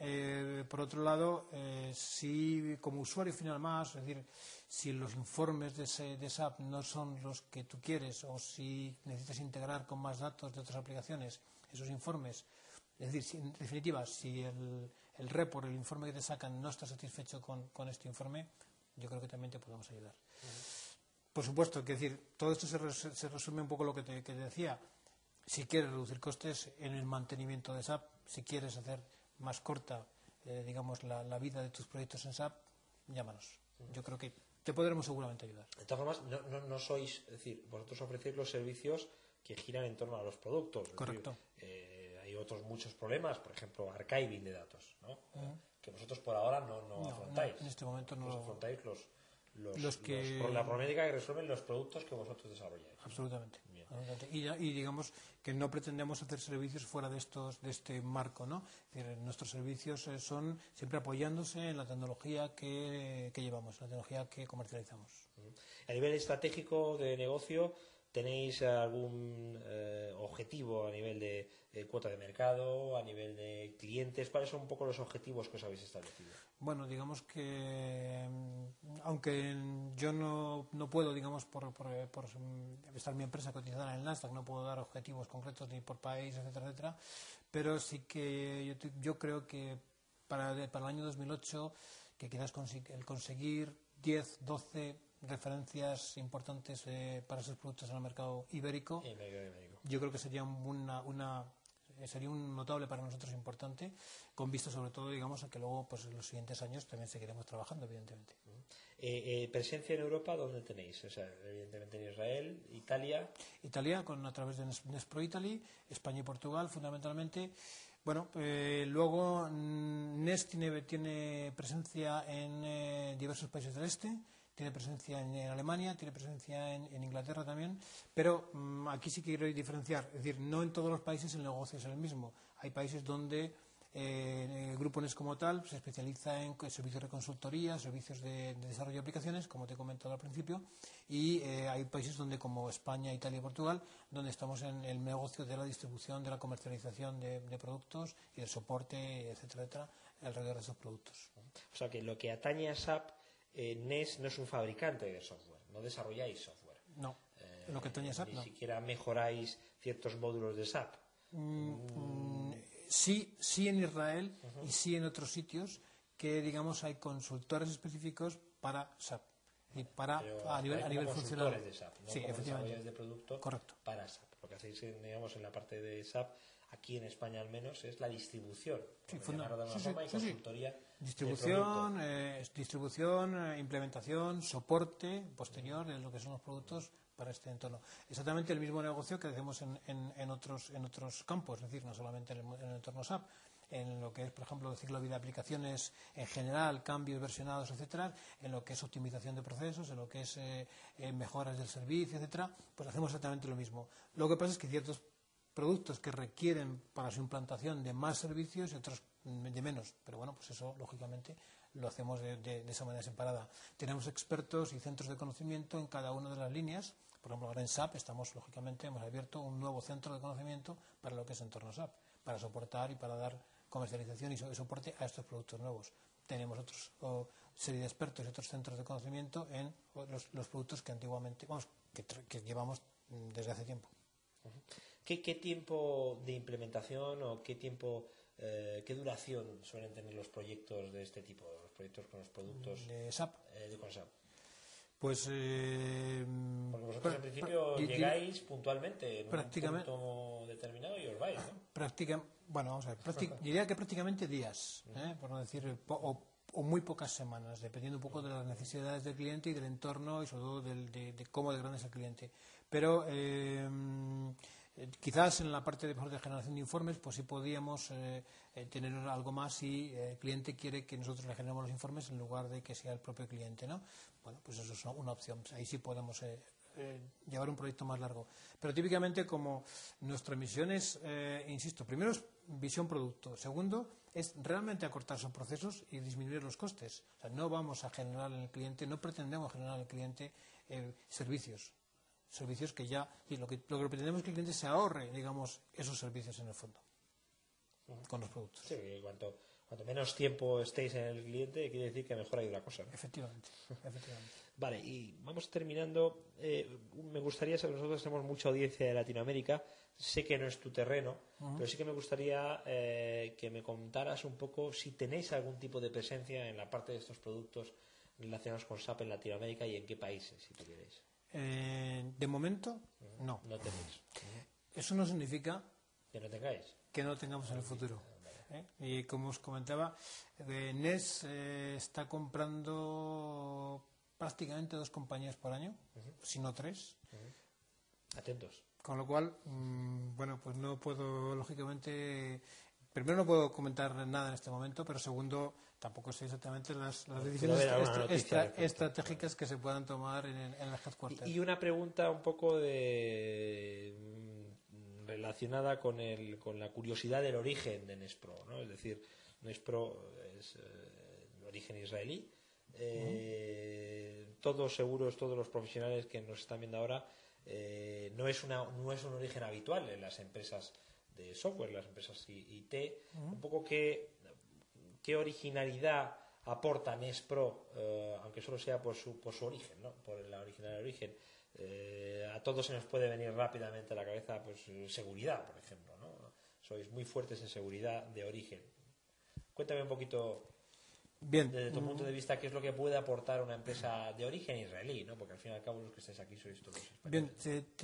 por otro lado, si como usuario final más, es decir, si los informes de SAP no son los que tú quieres, o si necesitas integrar con más datos de otras aplicaciones esos informes, es decir, en definitiva, si el report, el informe que te sacan, no está satisfecho con este informe, yo creo que también te podemos ayudar. Por supuesto, es decir, todo esto se resume un poco lo que te decía. Si quieres reducir costes en el mantenimiento de SAP, si quieres hacer más corta, digamos, la vida de tus proyectos en SAP, llámanos. Yo creo que te podremos seguramente ayudar. De todas formas, no sois, es decir, vosotros ofrecéis los servicios que giran en torno a los productos. Correcto. Hay otros muchos problemas, por ejemplo, archiving de datos, ¿no? Que vosotros por ahora no afrontáis. En este momento no afrontáis la problemática que resuelven los productos que vosotros desarrolláis. Absolutamente. Y digamos que no pretendemos hacer servicios fuera de este marco, ¿no? Es decir, nuestros servicios son siempre apoyándose en la tecnología que llevamos, la tecnología que comercializamos. A nivel estratégico de negocio, ¿tenéis algún objetivo a nivel de cuota de mercado, a nivel de clientes? ¿Cuáles son un poco los objetivos que os habéis establecido? Bueno, digamos que aunque yo no puedo, digamos, por estar mi empresa cotizada en el Nasdaq, no puedo dar objetivos concretos ni por país, etcétera, etcétera, pero sí que yo creo que para el año 2008, que quizás el conseguir 10, 12 referencias importantes para esos productos en el mercado ibérico, yo creo que sería sería un notable para nosotros importante, con vista sobre todo, digamos, a que luego, pues en los siguientes años también seguiremos trabajando, evidentemente. ¿Presencia en Europa dónde tenéis? O sea, evidentemente en Israel, Italia. Italia, a través de Nespro Italy, España y Portugal, fundamentalmente. Bueno, luego NES tiene presencia en diversos países del este, tiene presencia en Alemania, tiene presencia en Inglaterra también, pero aquí sí que quiero diferenciar, es decir, no en todos los países el negocio es el mismo. Hay países donde el grupo NES como tal se especializa en servicios de consultoría, servicios de desarrollo de aplicaciones, como te he comentado al principio, y hay países donde, como España, Italia y Portugal, donde estamos en el negocio de la distribución, de la comercialización de productos y del soporte, etcétera, etcétera, alrededor de esos productos. O sea que lo que atañe a SAP, NES no es un fabricante de software, no desarrolláis software. No, lo que atañe a SAP ni no. Ni siquiera mejoráis ciertos módulos de SAP. Sí en Israel y sí en otros sitios que, digamos, hay consultores específicos para SAP y para a nivel funcional. De SAP, no sí, como efectivamente. De producto. Correcto. Para SAP. Lo que hacéis, digamos, en la parte de SAP, aquí en España al menos, es la distribución. Sí, y consultoría. Distribución, implementación, soporte posterior de lo que son los productos para este entorno. Exactamente el mismo negocio que hacemos en otros campos, es decir, no solamente en el entorno SAP, en lo que es, por ejemplo, el ciclo de vida de aplicaciones en general, cambios versionados, etcétera, en lo que es optimización de procesos, en lo que es mejoras del servicio, etcétera, pues hacemos exactamente lo mismo. Lo que pasa es que ciertos productos que requieren para su implantación de más servicios y otros de menos, pero bueno, pues eso lógicamente lo hacemos de esa manera separada. Tenemos expertos y centros de conocimiento en cada una de las líneas. Por ejemplo, ahora en SAP hemos abierto un nuevo centro de conocimiento para lo que es entorno SAP, para soportar y para dar comercialización y soporte a estos productos nuevos. Tenemos serie de expertos y otros centros de conocimiento en los productos que antiguamente, que llevamos desde hace tiempo. ¿Qué tiempo de implementación o qué duración suelen tener los proyectos de este tipo, los proyectos con los productos de SAP? Con SAP. Pues porque vosotros en principio llegáis puntualmente en un punto determinado y os vais, ¿no? Diría que prácticamente días, por no decir, o muy pocas semanas, dependiendo un poco de las necesidades del cliente y del entorno y sobre todo de cómo de grande es el cliente. Pero quizás en la parte de generación de informes, pues sí podíamos tener algo más si el cliente quiere que nosotros le generemos los informes en lugar de que sea el propio cliente, ¿no? Bueno, pues eso es una opción. Ahí sí podemos llevar un proyecto más largo. Pero típicamente, como nuestra misión es, insisto, primero es visión producto. Segundo, es realmente acortar esos procesos y disminuir los costes. O sea, no vamos a generar en el cliente, no pretendemos generar al cliente servicios que ya, y lo que pretendemos es que el cliente se ahorre, digamos, esos servicios en el fondo, con los productos. Sí, cuanto menos tiempo estéis en el cliente, quiere decir que mejor ha ido la cosa, ¿no? Efectivamente. Vale, y vamos terminando. Me gustaría saber, nosotros tenemos mucha audiencia de Latinoamérica, sé que no es tu terreno, pero sí que me gustaría que me contaras un poco si tenéis algún tipo de presencia en la parte de estos productos relacionados con SAP en Latinoamérica y en qué países, si tuvierais. De momento, no. No tenéis. Eso no significa que no tengáis. Que no tengamos en el futuro. Y como os comentaba, NES está comprando prácticamente 2 compañías por año, si no 3. Atentos. Con lo cual, bueno, pues no puedo, lógicamente, primero no puedo comentar nada en este momento, pero segundo, tampoco sé exactamente las decisiones estratégicas que se puedan tomar en el headquarter. Y una pregunta un poco relacionada con la curiosidad del origen de Nespro, ¿no? Es decir, Nespro es de origen israelí. Todos los profesionales que nos están viendo ahora, no es un origen habitual en las empresas de software, las empresas IT. Un poco qué originalidad aporta Nespro, aunque solo sea por su origen, ¿no? Por la originalidad del origen. A todos se nos puede venir rápidamente a la cabeza, pues, seguridad, por ejemplo, ¿no? Sois muy fuertes en seguridad de origen. Cuéntame un poquito, bien, desde tu punto de vista, qué es lo que puede aportar una empresa de origen israelí, ¿no? Porque al fin y al cabo los que estáis aquí sois todos españoles. Bien,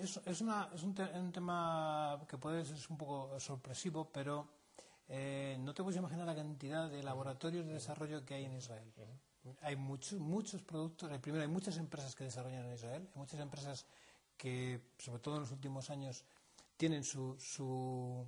es un tema que puede ser un poco sorpresivo, pero no te puedes imaginar la cantidad de laboratorios de desarrollo que hay en Israel. Hay muchos productos. Primero, hay muchas empresas que desarrollan en Israel. Hay muchas empresas que, sobre todo en los últimos años, tienen son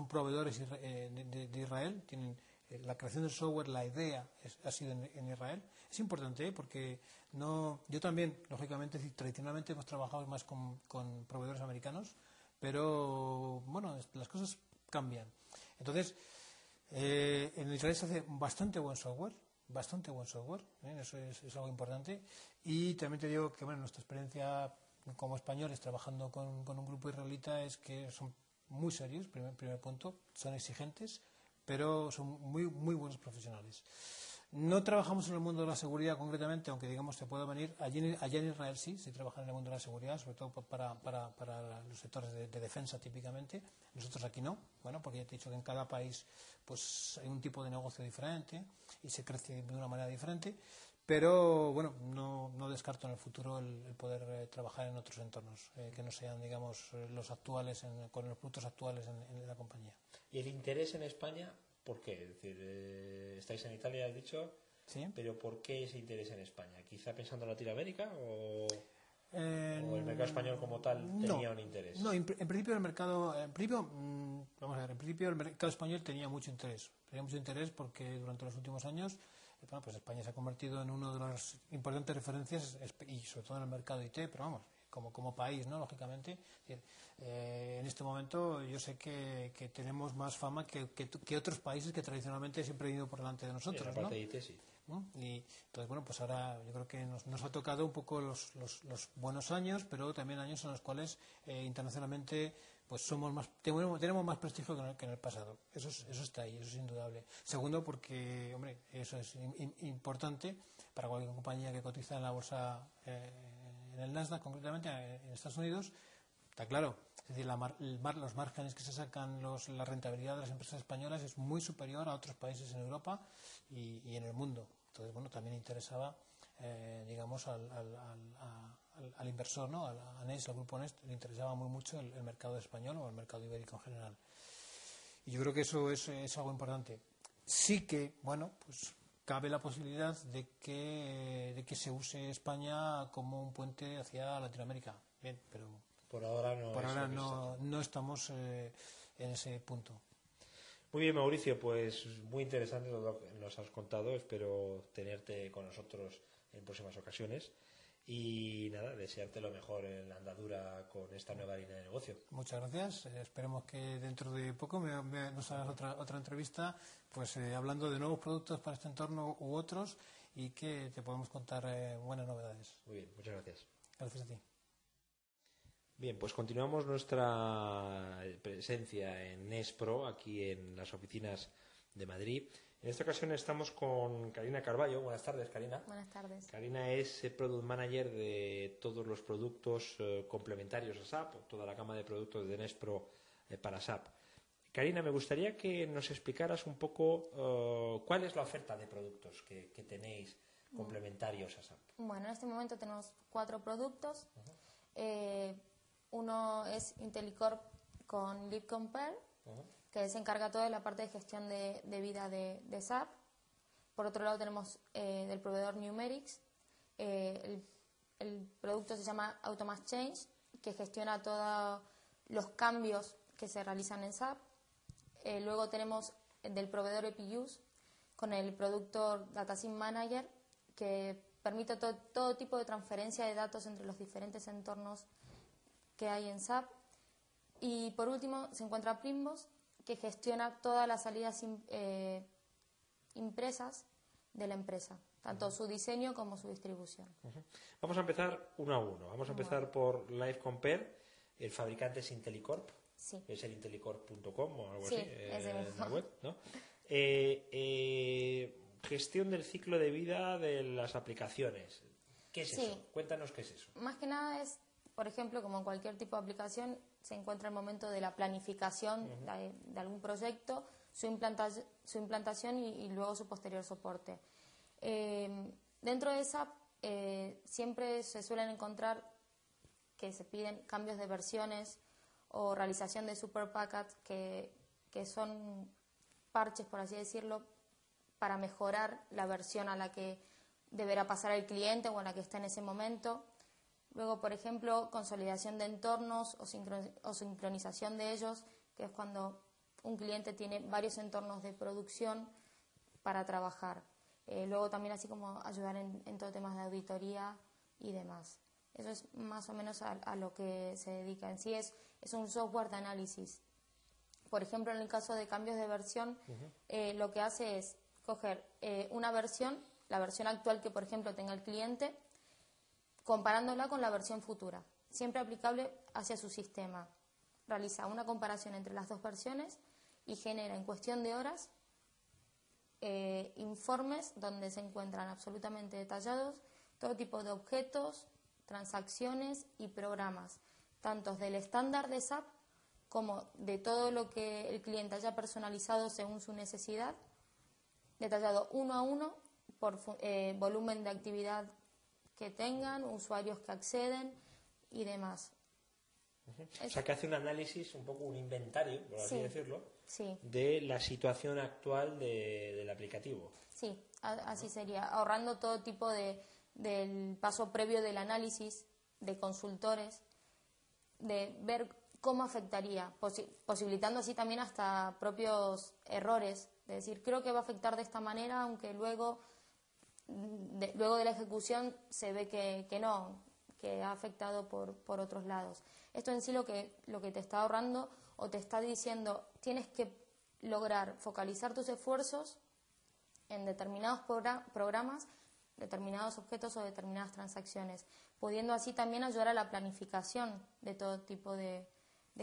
proveedores de Israel. Tienen la creación del software, la idea ha sido en Israel. Es importante porque yo también, lógicamente, tradicionalmente hemos trabajado más con proveedores americanos, pero bueno, las cosas cambian. Entonces, en Israel se hace bastante buen software, eso es algo importante. Y también te digo que bueno, nuestra experiencia como españoles trabajando con un grupo israelita es que son muy serios, primer punto, son exigentes, pero son muy buenos profesionales. No trabajamos en el mundo de la seguridad concretamente, aunque digamos se puede venir. Allá en Israel sí trabajan en el mundo de la seguridad, sobre todo para los sectores de defensa típicamente. Nosotros aquí no, bueno, porque ya te he dicho que en cada país pues hay un tipo de negocio diferente y se crece de una manera diferente. Pero bueno, no descarto en el futuro el poder trabajar en otros entornos que no sean, digamos, los actuales, con los productos actuales en la compañía. ¿Y el interés en España? ¿Por qué? Es decir, estáis en Italia, has dicho, ¿Sí? Pero ¿por qué ese interés en España? ¿Quizá pensando en Latinoamérica o el mercado español como tal tenía un interés? No, en principio el mercado, vamos a ver, en principio el mercado español tenía mucho interés porque durante los últimos años, bueno, pues España se ha convertido en una de las importantes referencias y sobre todo en el mercado IT, pero vamos, como país, ¿no? Lógicamente. En este momento yo sé que tenemos más fama que otros países que tradicionalmente siempre han ido por delante de nosotros. En la parte de IT, sí. ¿No? Y entonces, bueno, pues ahora yo creo que nos ha tocado un poco los buenos años, pero también años en los cuales internacionalmente pues tenemos más prestigio que en el pasado. Eso está ahí, eso es indudable. Segundo, porque, hombre, eso es importante para cualquier compañía que cotiza en la bolsa, en el Nasdaq concretamente, en Estados Unidos. Está claro, es decir, los márgenes que se sacan, la rentabilidad de las empresas españolas es muy superior a otros países en Europa y en el mundo. Entonces, bueno, también interesaba, digamos, al inversor, ¿no? A NES, al grupo NES, le interesaba mucho el mercado español o el mercado ibérico en general. Y yo creo que eso es algo importante. Sí que, bueno, pues cabe la posibilidad de que se use España como un puente hacia Latinoamérica. Bien, pero por ahora no estamos en ese punto. Muy bien, Mauricio, pues muy interesante todo lo que nos has contado. Espero tenerte con nosotros en próximas ocasiones. Y nada, desearte lo mejor en la andadura con esta nueva línea de negocio. Muchas gracias. Esperemos que dentro de poco nos hagas otra entrevista, pues hablando de nuevos productos para este entorno u otros y que te podamos contar buenas novedades. Muy bien, muchas gracias. Gracias a ti. Bien, pues continuamos nuestra presencia en Nespro, aquí en las oficinas de Madrid. En esta ocasión estamos con Karina Carballo. Buenas tardes, Karina. Buenas tardes. Karina es Product Manager de todos los productos complementarios a SAP, toda la gama de productos de Nespro para SAP. Karina, me gustaría que nos explicaras un poco cuál es la oferta de productos que tenéis complementarios a SAP. Bueno, en este momento tenemos 4 productos. Uno es IntelliCorp con Lead Compare, que se encarga toda la parte de gestión de vida de SAP. Por otro lado tenemos del proveedor Numerics. El producto se llama Automatic Change, que gestiona todos los cambios que se realizan en SAP. Luego tenemos del proveedor EPUs con el producto DataSync Manager, que permite todo tipo de transferencia de datos entre los diferentes entornos que hay en SAP. Y por último se encuentra Primbos, que gestiona todas las salidas impresas de la empresa, tanto su diseño como su distribución. Vamos a empezar uno a uno. Vamos a empezar por Live Compare. El fabricante es IntelliCorp. Sí. Es el intellicorp.com o algo sí, así en la web, ¿no? Gestión del ciclo de vida de las aplicaciones. ¿Qué es eso? Cuéntanos qué es eso. Más que nada es, por ejemplo, como en cualquier tipo de aplicación, se encuentra el momento de la planificación de algún proyecto, su implantación y luego su posterior soporte. Dentro de SAP siempre se suelen encontrar que se piden cambios de versiones o realización de super packets que son parches, por así decirlo, para mejorar la versión a la que deberá pasar al cliente o a la que está en ese momento. Luego, por ejemplo, consolidación de entornos o sincronización de ellos, que es cuando un cliente tiene varios entornos de producción para trabajar. Luego también así como ayudar en todo temas de auditoría y demás. Eso es más o menos a lo que se dedica. En sí es un software de análisis. Por ejemplo, en el caso de cambios de versión, lo que hace es coger una versión, la versión actual que, por ejemplo, tenga el cliente, comparándola con la versión futura, siempre aplicable hacia su sistema. Realiza una comparación entre las dos versiones y genera en cuestión de horas informes donde se encuentran absolutamente detallados todo tipo de objetos, transacciones y programas, tanto del estándar de SAP como de todo lo que el cliente haya personalizado según su necesidad, detallado uno a uno por volumen de actividad que tengan, usuarios que acceden y demás. O sea, que hace un análisis, un poco un inventario, por así decirlo, sí, de la situación actual del aplicativo. Sí, así sería, ahorrando todo tipo del paso previo del análisis de consultores, de ver cómo afectaría, posibilitando así también hasta propios errores, de decir, creo que va a afectar de esta manera, aunque luego de la ejecución se ve que no, que ha afectado por otros lados. Esto en sí lo que te está ahorrando o te está diciendo, tienes que lograr focalizar tus esfuerzos en determinados programas, determinados objetos o determinadas transacciones, pudiendo así también ayudar a la planificación de todo tipo de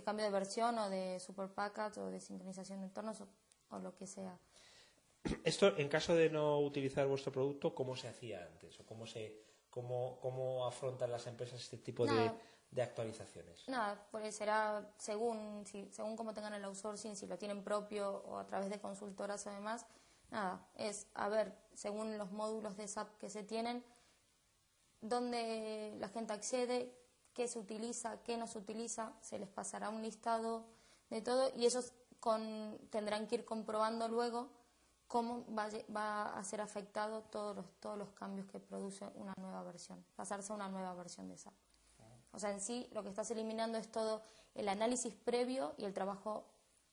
cambio de versión o de super package o de sincronización de entornos o lo que sea. Esto, en caso de no utilizar vuestro producto, ¿cómo se hacía antes? ¿O cómo afrontan las empresas este tipo de actualizaciones? Nada, pues será según cómo tengan el outsourcing, si lo tienen propio o a través de consultoras o demás. Nada, es a ver, según los módulos de SAP que se tienen, dónde la gente accede, qué se utiliza, qué no se utiliza, se les pasará un listado de todo y ellos tendrán que ir comprobando luego cómo va a ser afectado todos los cambios que produce una nueva versión, pasarse a una nueva versión de SAP. O sea, en sí lo que estás eliminando es todo el análisis previo y el trabajo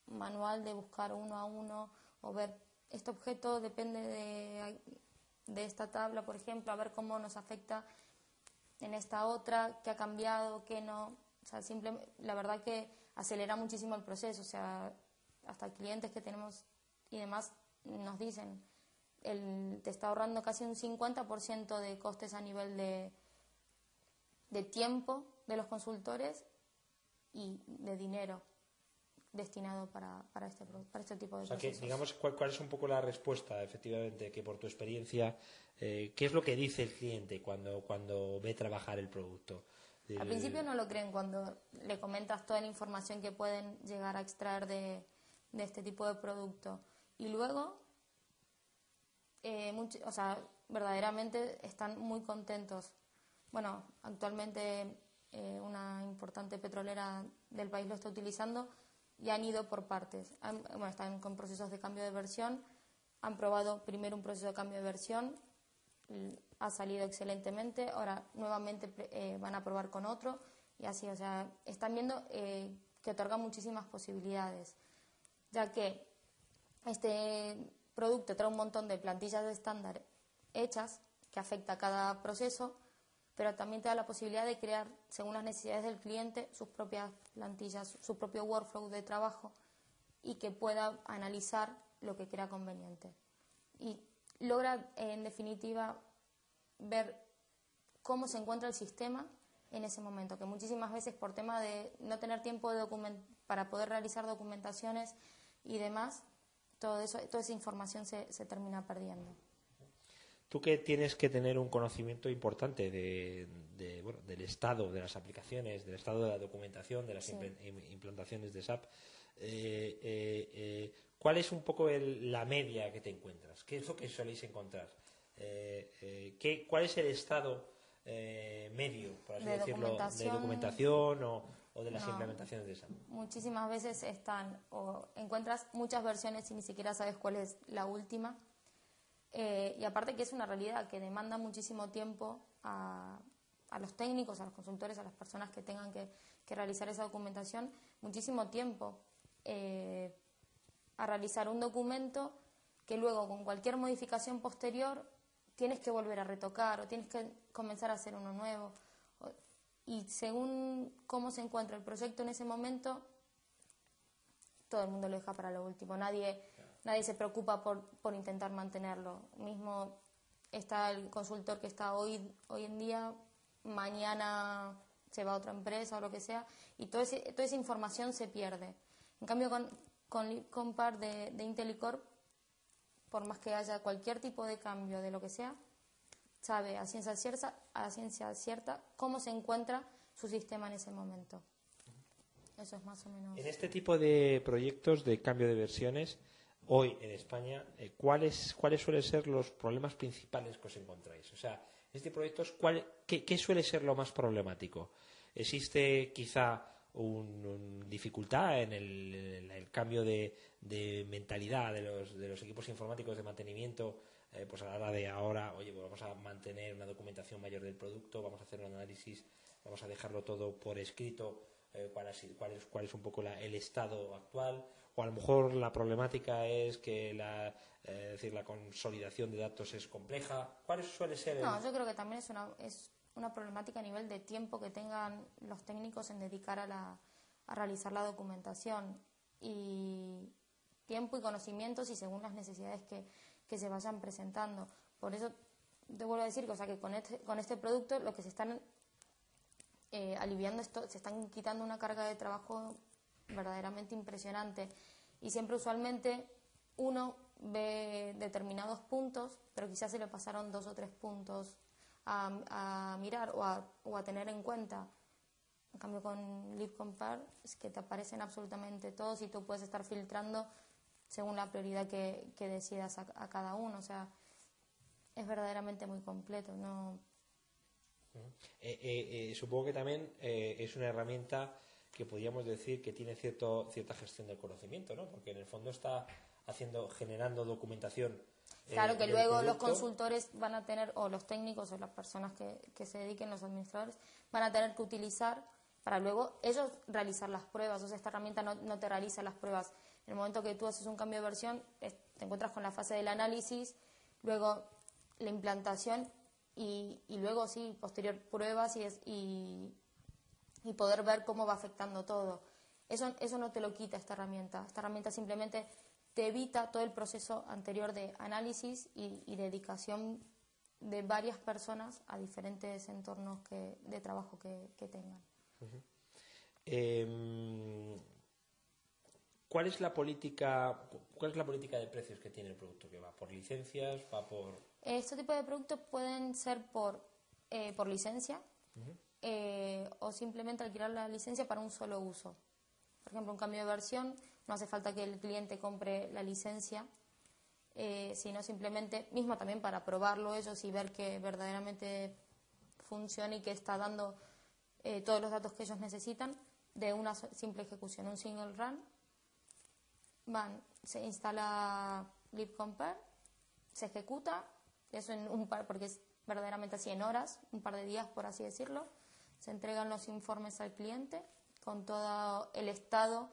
manual de buscar uno a uno o ver este objeto depende de esta tabla, por ejemplo, a ver cómo nos afecta en esta otra, qué ha cambiado, qué no. O sea, la verdad que acelera muchísimo el proceso. O sea, hasta clientes que tenemos y demás nos dicen, te está ahorrando casi un 50% de costes a nivel de tiempo de los consultores y de dinero destinado para este tipo de procesos. O sea, que digamos, ¿cuál es un poco la respuesta, efectivamente, que por tu experiencia, qué es lo que dice el cliente cuando ve trabajar el producto? Al principio no lo creen cuando le comentas toda la información que pueden llegar a extraer de este tipo de producto. Y luego, verdaderamente están muy contentos. Bueno, actualmente una importante petrolera del país lo está utilizando y han ido por partes. Están con procesos de cambio de versión, han probado primero un proceso de cambio de versión, ha salido excelentemente, ahora nuevamente van a probar con otro y así, o sea, están viendo que otorga muchísimas posibilidades, ya que este producto trae un montón de plantillas de estándar hechas que afecta a cada proceso, pero también te da la posibilidad de crear, según las necesidades del cliente, sus propias plantillas, su propio workflow de trabajo y que pueda analizar lo que crea conveniente. Y logra, en definitiva, ver cómo se encuentra el sistema en ese momento, que muchísimas veces por tema de no tener tiempo para poder realizar documentaciones y demás, toda esa información se termina perdiendo. Tú que tienes que tener un conocimiento importante del estado de las aplicaciones, del estado de la documentación, de las implantaciones de SAP, ¿cuál es un poco la media que te encuentras? ¿Qué es lo que soléis encontrar? ¿Cuál es el estado medio, por así decirlo, de documentación o de las implementaciones de SAP? Muchísimas veces encuentras muchas versiones y ni siquiera sabes cuál es la última. Y aparte que es una realidad que demanda muchísimo tiempo a los técnicos, a los consultores, a las personas que tengan que realizar esa documentación, muchísimo tiempo a realizar un documento que luego con cualquier modificación posterior tienes que volver a retocar o tienes que comenzar a hacer uno nuevo. Y según cómo se encuentra el proyecto en ese momento, todo el mundo lo deja para lo último. Nadie se preocupa por intentar mantenerlo. Mismo está el consultor que está hoy en día, mañana se va a otra empresa o lo que sea, y toda esa información se pierde. En cambio, con LibCompare de Intel y Corp, por más que haya cualquier tipo de cambio de lo que sea, sabe a ciencia cierta cómo se encuentra su sistema en ese momento. Eso es más o menos. En este tipo de proyectos de cambio de versiones, hoy en España, ¿cuáles suelen ser los problemas principales que os encontráis? O sea, en este proyecto, ¿qué suele ser lo más problemático? ¿Existe quizá una dificultad en el cambio de mentalidad de los equipos informáticos de mantenimiento? Pues a la hora de ahora, oye, pues vamos a mantener una documentación mayor del producto, vamos a hacer un análisis, vamos a dejarlo todo por escrito, cuál es un poco el estado actual, o a lo mejor la problemática es que la consolidación de datos es compleja. ¿Cuál suele ser? No, yo creo que también es una problemática a nivel de tiempo que tengan los técnicos en dedicar a realizar la documentación, y tiempo y conocimientos y según las necesidades que se vayan presentando. Por eso te vuelvo a decir que, o sea, que con este producto lo que se están aliviando se están quitando una carga de trabajo verdaderamente impresionante, y siempre usualmente uno ve determinados puntos, pero quizás se le pasaron 2 o 3 puntos a mirar o a tener en cuenta. En cambio, con LibCompare es que te aparecen absolutamente todos y tú puedes estar filtrando según la prioridad que decidas a cada uno. O sea, es verdaderamente muy completo, ¿no? Supongo que también es una herramienta que podríamos decir que tiene cierta gestión del conocimiento, ¿no? Porque en el fondo está generando documentación. Claro que luego los consultores van a tener, o los técnicos o las personas que se dediquen, los administradores, van a tener que utilizar para luego ellos realizar las pruebas. O sea, esta herramienta no te realiza las pruebas. En el momento que tú haces un cambio de versión, te encuentras con la fase del análisis, luego la implantación y luego sí, posterior pruebas y poder ver cómo va afectando todo. Eso no te lo quita esta herramienta. Esta herramienta simplemente te evita todo el proceso anterior de análisis y dedicación de varias personas a diferentes entornos de trabajo que tengan. Uh-huh. ¿Cuál es la política de precios que tiene el producto? ¿Que va por licencias? ¿Va por...? Este tipo de productos pueden ser por licencia, uh-huh, o simplemente alquilar la licencia para un solo uso. Por ejemplo, un cambio de versión, no hace falta que el cliente compre la licencia, sino simplemente, mismo también para probarlo ellos y ver que verdaderamente funciona y que está dando todos los datos que ellos necesitan, de una simple ejecución, un single run. Se instala LibCompare, se ejecuta, eso porque es verdaderamente así en horas, un par de días por así decirlo, se entregan los informes al cliente con todo el estado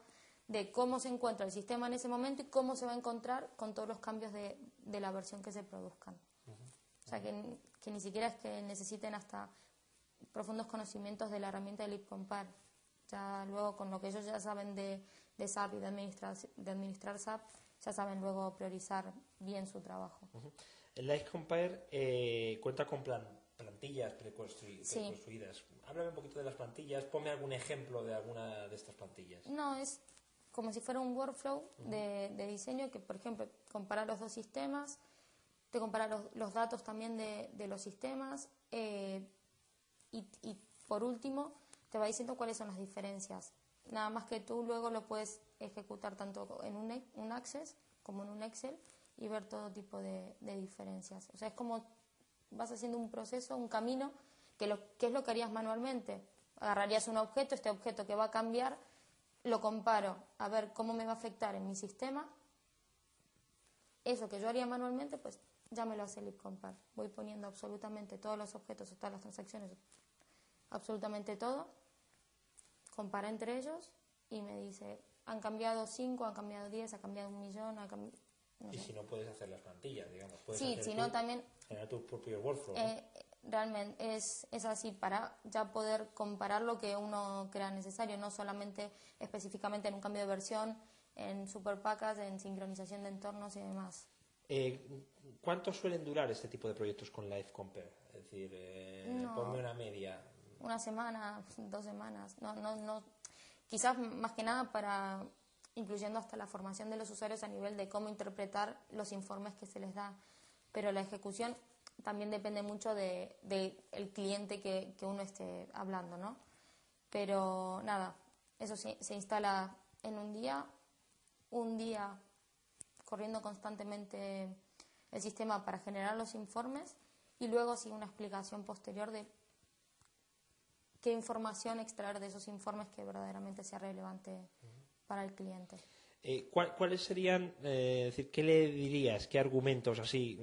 de cómo se encuentra el sistema en ese momento y cómo se va a encontrar con todos los cambios de la versión que se produzcan. Uh-huh. O sea, que ni siquiera es que necesiten hasta profundos conocimientos de la herramienta de LibCompare. Ya luego, con lo que ellos ya saben de SAP y de administrar SAP, ya saben luego priorizar bien su trabajo. Uh-huh. El LibCompare cuenta con plantillas preconstruidas. Háblame un poquito de las plantillas, ponme algún ejemplo de alguna de estas plantillas. No, es como si fuera un workflow, uh-huh, de diseño que, por ejemplo, compara los dos sistemas, te compara los datos también de los sistemas, y por último te va diciendo cuáles son las diferencias. Nada más que tú luego lo puedes ejecutar tanto en un Access como en un Excel y ver todo tipo de diferencias. O sea, es como vas haciendo un proceso, un camino, que es lo que harías manualmente. Agarrarías un objeto, este objeto que va a cambiar, lo comparo a ver cómo me va a afectar en mi sistema. Eso que yo haría manualmente, pues ya me lo hace LibCompare. Voy poniendo absolutamente todos los objetos, todas las transacciones, absolutamente todo, compara entre ellos y me dice, han cambiado 5, han cambiado 10, ha cambiado 1 millón, no sé. Si no puedes hacer las plantillas, digamos, puedes sí, si no también generar tu propio workflow, realmente es así, para ya poder comparar lo que uno crea necesario, no solamente específicamente en un cambio de versión, en super package, en sincronización de entornos y demás. ¿Cuánto suelen durar este tipo de proyectos con LiveCompare? Es decir, ponme una media. 1 semana, 2 semanas. No, quizás más que nada para incluyendo hasta la formación de los usuarios a nivel de cómo interpretar los informes que se les da. Pero la ejecución también depende mucho de el cliente que uno esté hablando, ¿no? Pero nada, eso se instala en un día corriendo constantemente el sistema para generar los informes y luego sí una explicación posterior de qué información extraer de esos informes que verdaderamente sea relevante para el cliente. ¿Cuáles serían, es decir, qué le dirías, qué argumentos así,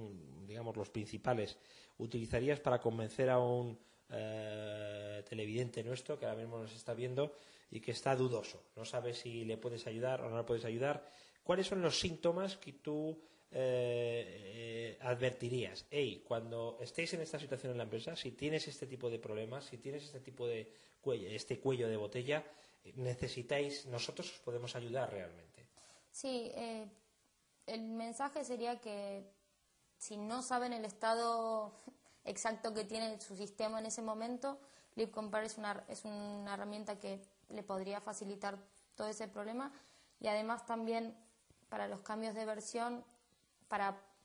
digamos los principales, utilizarías para convencer a un televidente nuestro que ahora mismo nos está viendo y que está dudoso, no sabe si le puedes ayudar o no le puedes ayudar? ¿Cuáles son los síntomas que tú advertirías? Cuando estéis en esta situación en la empresa, si tienes este tipo de problemas, si tienes este tipo de cuello de botella, nosotros os podemos ayudar realmente. Sí, el mensaje sería que si no saben el estado exacto que tiene su sistema en ese momento, LibCompare es una herramienta que le podría facilitar todo ese problema y además también para los cambios de versión,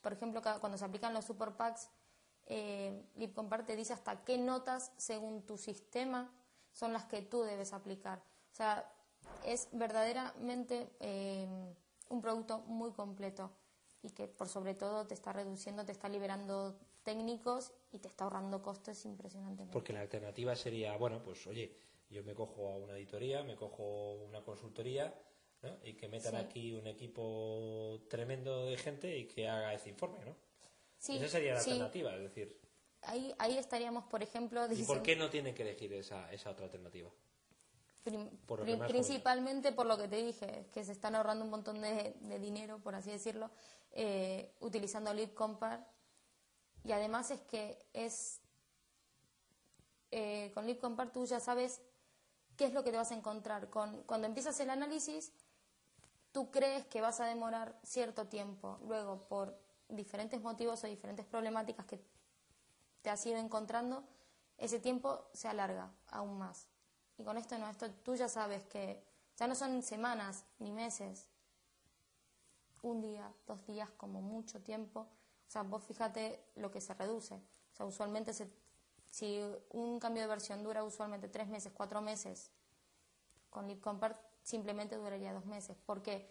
por ejemplo, cuando se aplican los super packs, LibCompare te dice hasta qué notas según tu sistema son las que tú debes aplicar. O sea, es verdaderamente un producto muy completo y que por sobre todo te está reduciendo, te está liberando técnicos y te está ahorrando costes impresionantemente. Porque la alternativa sería, bueno, pues oye, yo me cojo a una auditoría, me cojo una consultoría, ¿no? Y que metan aquí un equipo tremendo de gente y que haga ese informe, ¿no? Sí, esa sería la alternativa, es decir. Ahí estaríamos, por ejemplo... ¿Y por qué no tienen que elegir esa otra alternativa? Principalmente por lo que te dije, que se están ahorrando un montón de dinero, por así decirlo, utilizando LibCompare. Y además es que con LibCompare tú ya sabes qué es lo que te vas a encontrar. Cuando empiezas el análisis, tú crees que vas a demorar cierto tiempo. Luego, por diferentes motivos o diferentes problemáticas que te has ido encontrando, ese tiempo se alarga aún más. Y con esto tú ya sabes que ya no son semanas ni meses, 1 día, 2 días como mucho tiempo. O sea, vos fíjate lo que se reduce. O sea, usualmente si un cambio de versión dura usualmente 3 meses, 4 meses, con LibCompare simplemente duraría 2 meses. ¿Por qué?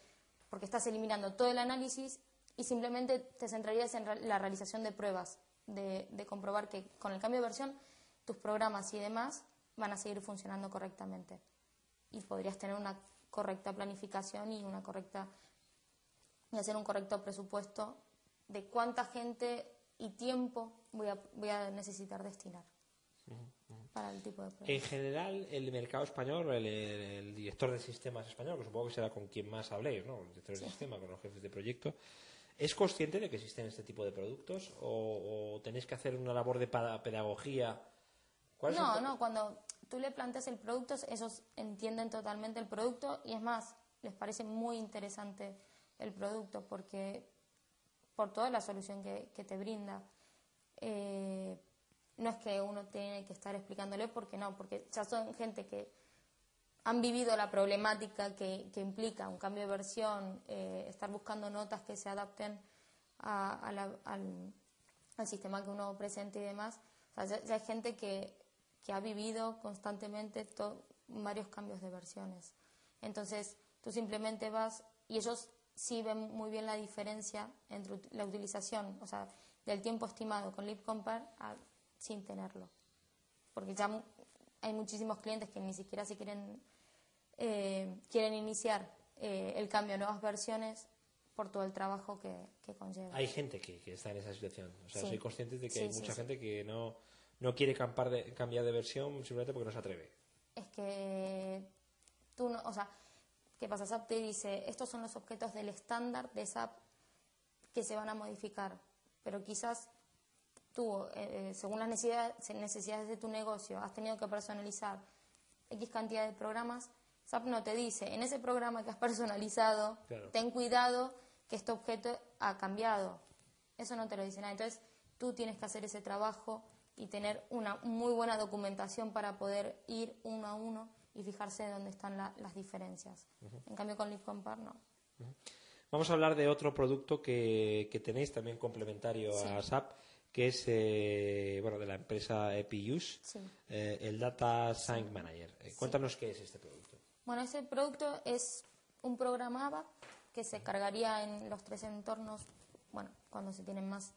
Porque estás eliminando todo el análisis y simplemente te centrarías en la realización de pruebas, de comprobar que con el cambio de versión tus programas y demás van a seguir funcionando correctamente. Y podrías tener una correcta planificación y hacer un correcto presupuesto de cuánta gente y tiempo voy a necesitar destinar para el tipo de pruebas. En general, el mercado español, el director de sistemas español, que supongo que será con quien más habléis, ¿no? El director de sistema, con los jefes de proyecto, ¿es consciente de que existen este tipo de productos o tenéis que hacer una labor de pedagogía? No, cuando tú le planteas el producto, ellos entienden totalmente el producto y es más, les parece muy interesante el producto porque por toda la solución que te brinda. No es que uno tiene que estar explicándole porque ya son gente que han vivido la problemática que implica un cambio de versión, estar buscando notas que se adapten al sistema que uno presenta y demás. O sea, ya hay gente que ha vivido constantemente varios cambios de versiones. Entonces, tú simplemente vas y ellos sí ven muy bien la diferencia entre la utilización, o sea, del tiempo estimado con LibCompare sin tenerlo. Porque ya hay muchísimos clientes que ni siquiera quieren iniciar el cambio a nuevas versiones por todo el trabajo que conlleva. Hay gente que está en esa situación. O sea, Sí. soy consciente de que Sí, hay sí, mucha sí. gente que no quiere cambiar de versión simplemente porque no se atreve. Es que tú no, o sea, ¿qué pasa? SAP te dice, estos son los objetos del estándar de SAP que se van a modificar, pero quizás tú, según las necesidades de tu negocio, has tenido que personalizar X cantidad de programas. SAP no te dice, en ese programa que has personalizado, Claro. ten cuidado que este objeto ha cambiado. Eso no te lo dice nada. Entonces, tú tienes que hacer ese trabajo y tener una muy buena documentación para poder ir uno a uno y fijarse dónde están las diferencias. En cambio, con LeapCompare no. Vamos a hablar de otro producto que tenéis también complementario Sí. a SAP, que es de la empresa EPIUS, Sí. el Data Sync Manager. Cuéntanos qué es este producto. Bueno, ese producto es un programa ABAP que se cargaría en los 3 entornos, bueno, cuando se tienen más,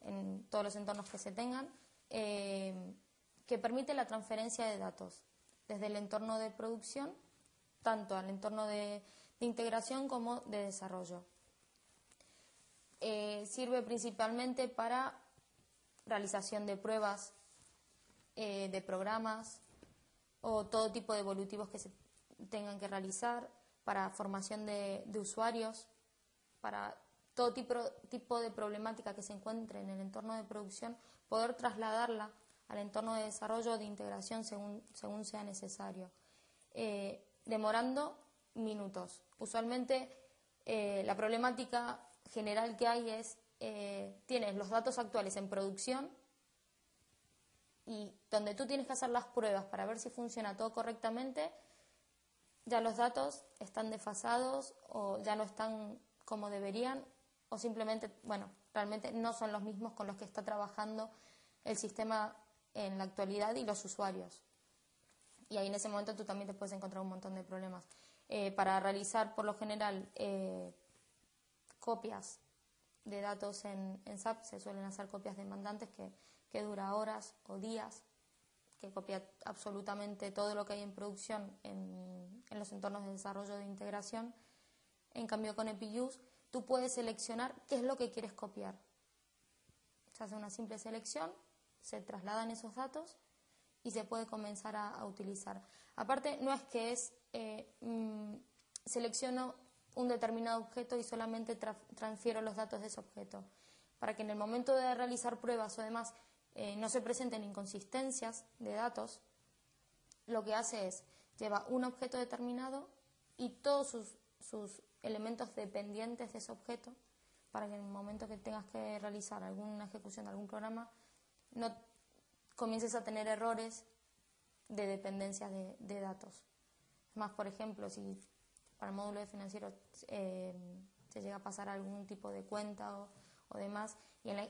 en todos los entornos que se tengan, que permite la transferencia de datos desde el entorno de producción, tanto al entorno de integración como de desarrollo. Sirve principalmente para realización de pruebas, de programas o todo tipo de evolutivos que se tengan que realizar, para formación de usuarios, para todo tipo de problemática que se encuentre en el entorno de producción, poder trasladarla al entorno de desarrollo o de integración según sea necesario, demorando minutos. Usualmente la problemática general que hay es, tienes los datos actuales en producción y donde tú tienes que hacer las pruebas para ver si funciona todo correctamente, ya los datos están desfasados o ya no están como deberían, o simplemente, realmente no son los mismos con los que está trabajando el sistema en la actualidad y los usuarios. Y ahí en ese momento tú también te puedes encontrar un montón de problemas. Para realizar, por lo general, copias de datos en SAP, se suelen hacer copias demandantes que dura horas o días, que copia absolutamente todo lo que hay en producción en los entornos de desarrollo de integración. En cambio, con EPIUS tú puedes seleccionar qué es lo que quieres copiar. Se hace una simple selección, se trasladan esos datos y se puede comenzar a utilizar. Aparte, no es que selecciono un determinado objeto y solamente transfiero los datos de ese objeto. Para que en el momento de realizar pruebas o demás no se presenten inconsistencias de datos, lo que hace es, lleva un objeto determinado y todos sus elementos dependientes de ese objeto, para que en el momento que tengas que realizar alguna ejecución de algún programa, no comiences a tener errores de dependencias de datos. Más, por ejemplo, si para el módulo de financiero se llega a pasar algún tipo de cuenta o demás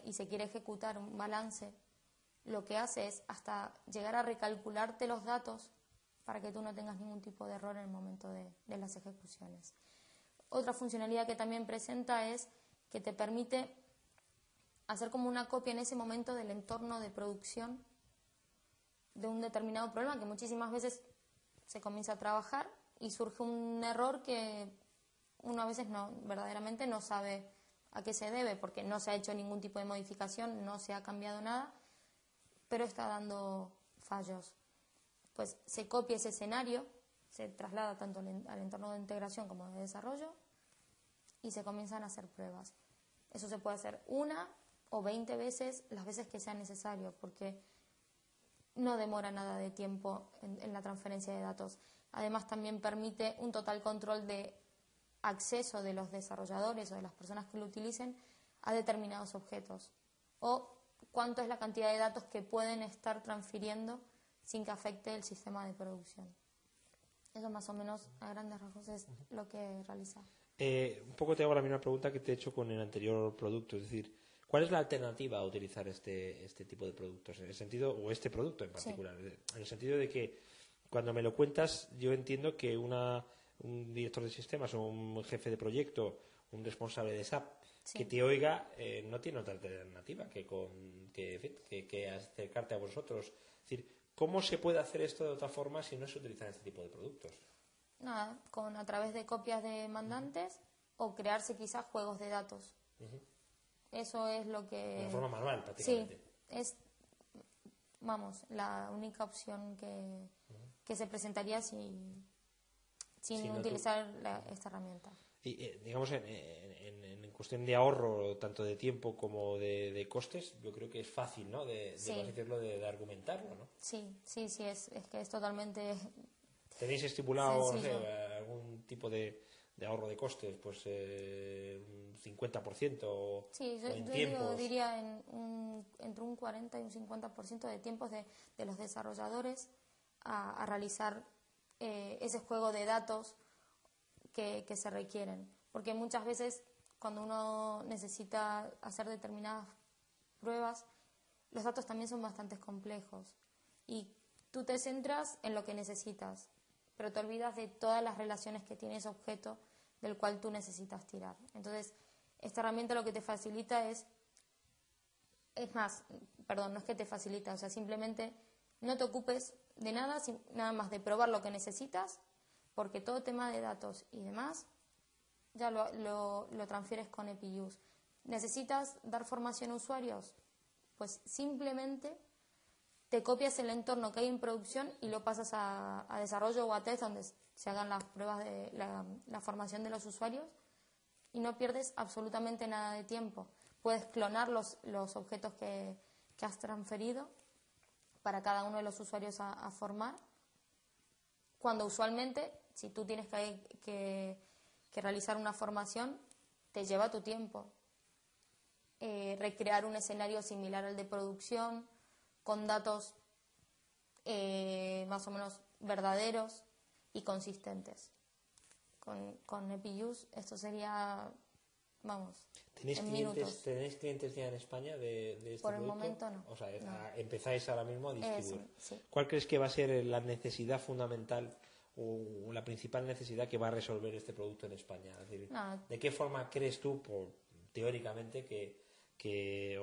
y se quiere ejecutar un balance, lo que hace es hasta llegar a recalcularte los datos para que tú no tengas ningún tipo de error en el momento de las ejecuciones. Otra funcionalidad que también presenta es que te permite hacer como una copia en ese momento del entorno de producción de un determinado problema que muchísimas veces se comienza a trabajar y surge un error que uno a veces verdaderamente no sabe a qué se debe, porque no se ha hecho ningún tipo de modificación, no se ha cambiado nada, pero está dando fallos. Pues se copia ese escenario, se traslada tanto al entorno de integración como de desarrollo y se comienzan a hacer pruebas. Eso se puede hacer 1 o 20 veces, las veces que sea necesario, porque no demora nada de tiempo en la transferencia de datos. Además, también permite un total control de acceso de los desarrolladores o de las personas que lo utilicen a determinados objetos, o cuánto es la cantidad de datos que pueden estar transfiriendo sin que afecte el sistema de producción. Eso más o menos a grandes rasgos es lo que realiza. Un poco te hago la misma pregunta que te he hecho con el anterior producto, es decir, ¿cuál es la alternativa a utilizar este tipo de productos? En el sentido, o este producto en particular, sí. En el sentido de que cuando me lo cuentas, yo entiendo que un director de sistemas o un jefe de proyecto, un responsable de SAP, sí, que te oiga, no tiene otra alternativa que acercarte a vosotros. Es decir, ¿cómo se puede hacer esto de otra forma si no se utilizan este tipo de productos? Nada, a través de copias de mandantes o crearse quizás juegos de datos. Eso es lo que... De forma manual, prácticamente. Sí, es, vamos, la única opción que se presentaría sin utilizar esta herramienta. Y digamos, en cuestión de ahorro, tanto de tiempo como de costes, yo creo que es fácil, ¿no? de argumentarlo, ¿no? Sí, es que es totalmente... ¿Tenéis estipulado, no sé, sencillo. algún tipo de ahorro de costes? Pues un 50% o en tiempos. Yo diría entre un 40 y un 50% de tiempos de los desarrolladores a realizar ese juego de datos que se requieren. Porque muchas veces cuando uno necesita hacer determinadas pruebas, los datos también son bastante complejos. Y tú te centras en lo que necesitas, pero te olvidas de todas las relaciones que tiene ese objeto del cual tú necesitas tirar. Entonces, esta herramienta lo que te facilita es más, perdón, no es que te facilita, o sea, simplemente no te ocupes de nada, nada más de probar lo que necesitas, porque todo tema de datos y demás ya lo transfieres con EPUs. ¿Necesitas dar formación a usuarios? Pues simplemente te copias el entorno que hay en producción y lo pasas a desarrollo o a test donde se hagan las pruebas de la formación de los usuarios y no pierdes absolutamente nada de tiempo. Puedes clonar los objetos que has transferido para cada uno de los usuarios a formar, cuando usualmente, si tú tienes que realizar una formación, te lleva tu tiempo. Recrear un escenario similar al de producción, con datos más o menos verdaderos y consistentes. Con EPUs esto sería, vamos, en minutos. ¿Tenéis clientes ya en España de este Por el producto? momento no. O sea, No. empezáis ahora mismo a distribuir. Sí. ¿Cuál crees que va a ser la necesidad fundamental o la principal necesidad que va a resolver este producto en España? Es decir, ¿de qué forma crees tú, teóricamente, que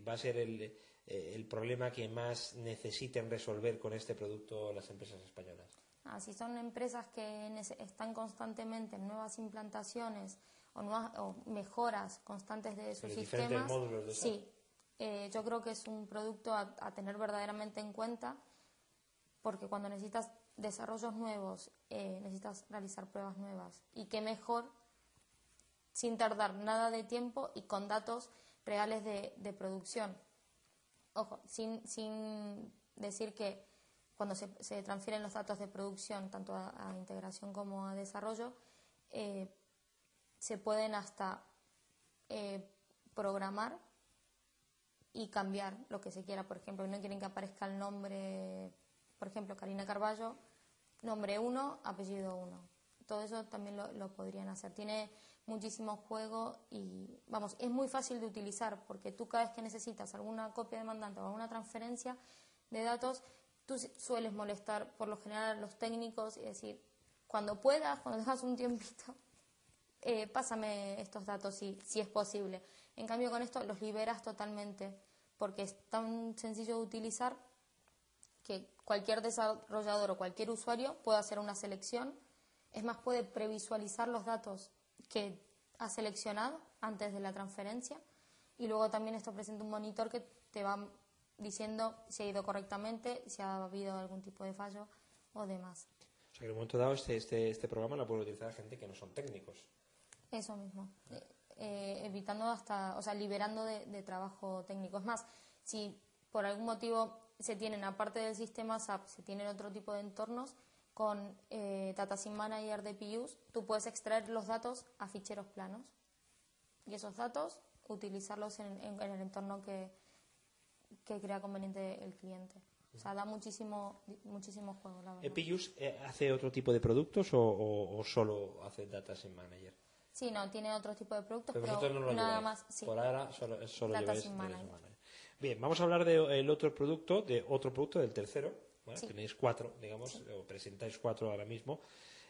va a ser el problema que más necesiten resolver con este producto las empresas españolas? Si son empresas que están constantemente en nuevas implantaciones o mejoras constantes de sus sistemas, diferentes módulos de SAP. Sí, yo creo que es un producto a tener verdaderamente en cuenta, porque cuando necesitas desarrollos nuevos, necesitas realizar pruebas nuevas. Y qué mejor, sin tardar nada de tiempo y con datos reales de producción. Ojo, sin decir que cuando se transfieren los datos de producción, tanto a integración como a desarrollo, se pueden hasta programar y cambiar lo que se quiera. Por ejemplo, no quieren que aparezca el nombre, por ejemplo, Karina Carballo, nombre 1, apellido 1. Todo eso también lo podrían hacer. Tiene muchísimo juego y, vamos, es muy fácil de utilizar, porque tú cada vez que necesitas alguna copia demandante o alguna transferencia de datos, tú sueles molestar por lo general a los técnicos y decir, cuando puedas, cuando dejas un tiempito, pásame estos datos si es posible. En cambio, con esto los liberas totalmente, porque es tan sencillo de utilizar que cualquier desarrollador o cualquier usuario puede hacer una selección. Es más, puede previsualizar los datos que ha seleccionado antes de la transferencia, y luego también esto presenta un monitor que te va diciendo si ha ido correctamente, si ha habido algún tipo de fallo o demás. O sea, que en un momento dado este programa lo puede utilizar gente que no son técnicos. Eso mismo. Evitando liberando de trabajo técnico. Es más, si por algún motivo se tienen, aparte del sistema SAP, se tienen otro tipo de entornos, con Data Sync Manager de PUs, tú puedes extraer los datos a ficheros planos y esos datos utilizarlos en el entorno que crea conveniente el cliente. O sea, da muchísimo juego, la verdad. ¿EPUs hace otro tipo de productos o solo hace Data Sync Manager? Sí, no, tiene otro tipo de productos, pero no lo nada lleváis. más. Sí. Por ahora solo Data lleváis Sync Data Sync Manager. Manager. Bien, vamos a hablar de otro producto, del tercero. Bueno, Sí. Tenéis 4, digamos, Sí. o presentáis 4 ahora mismo.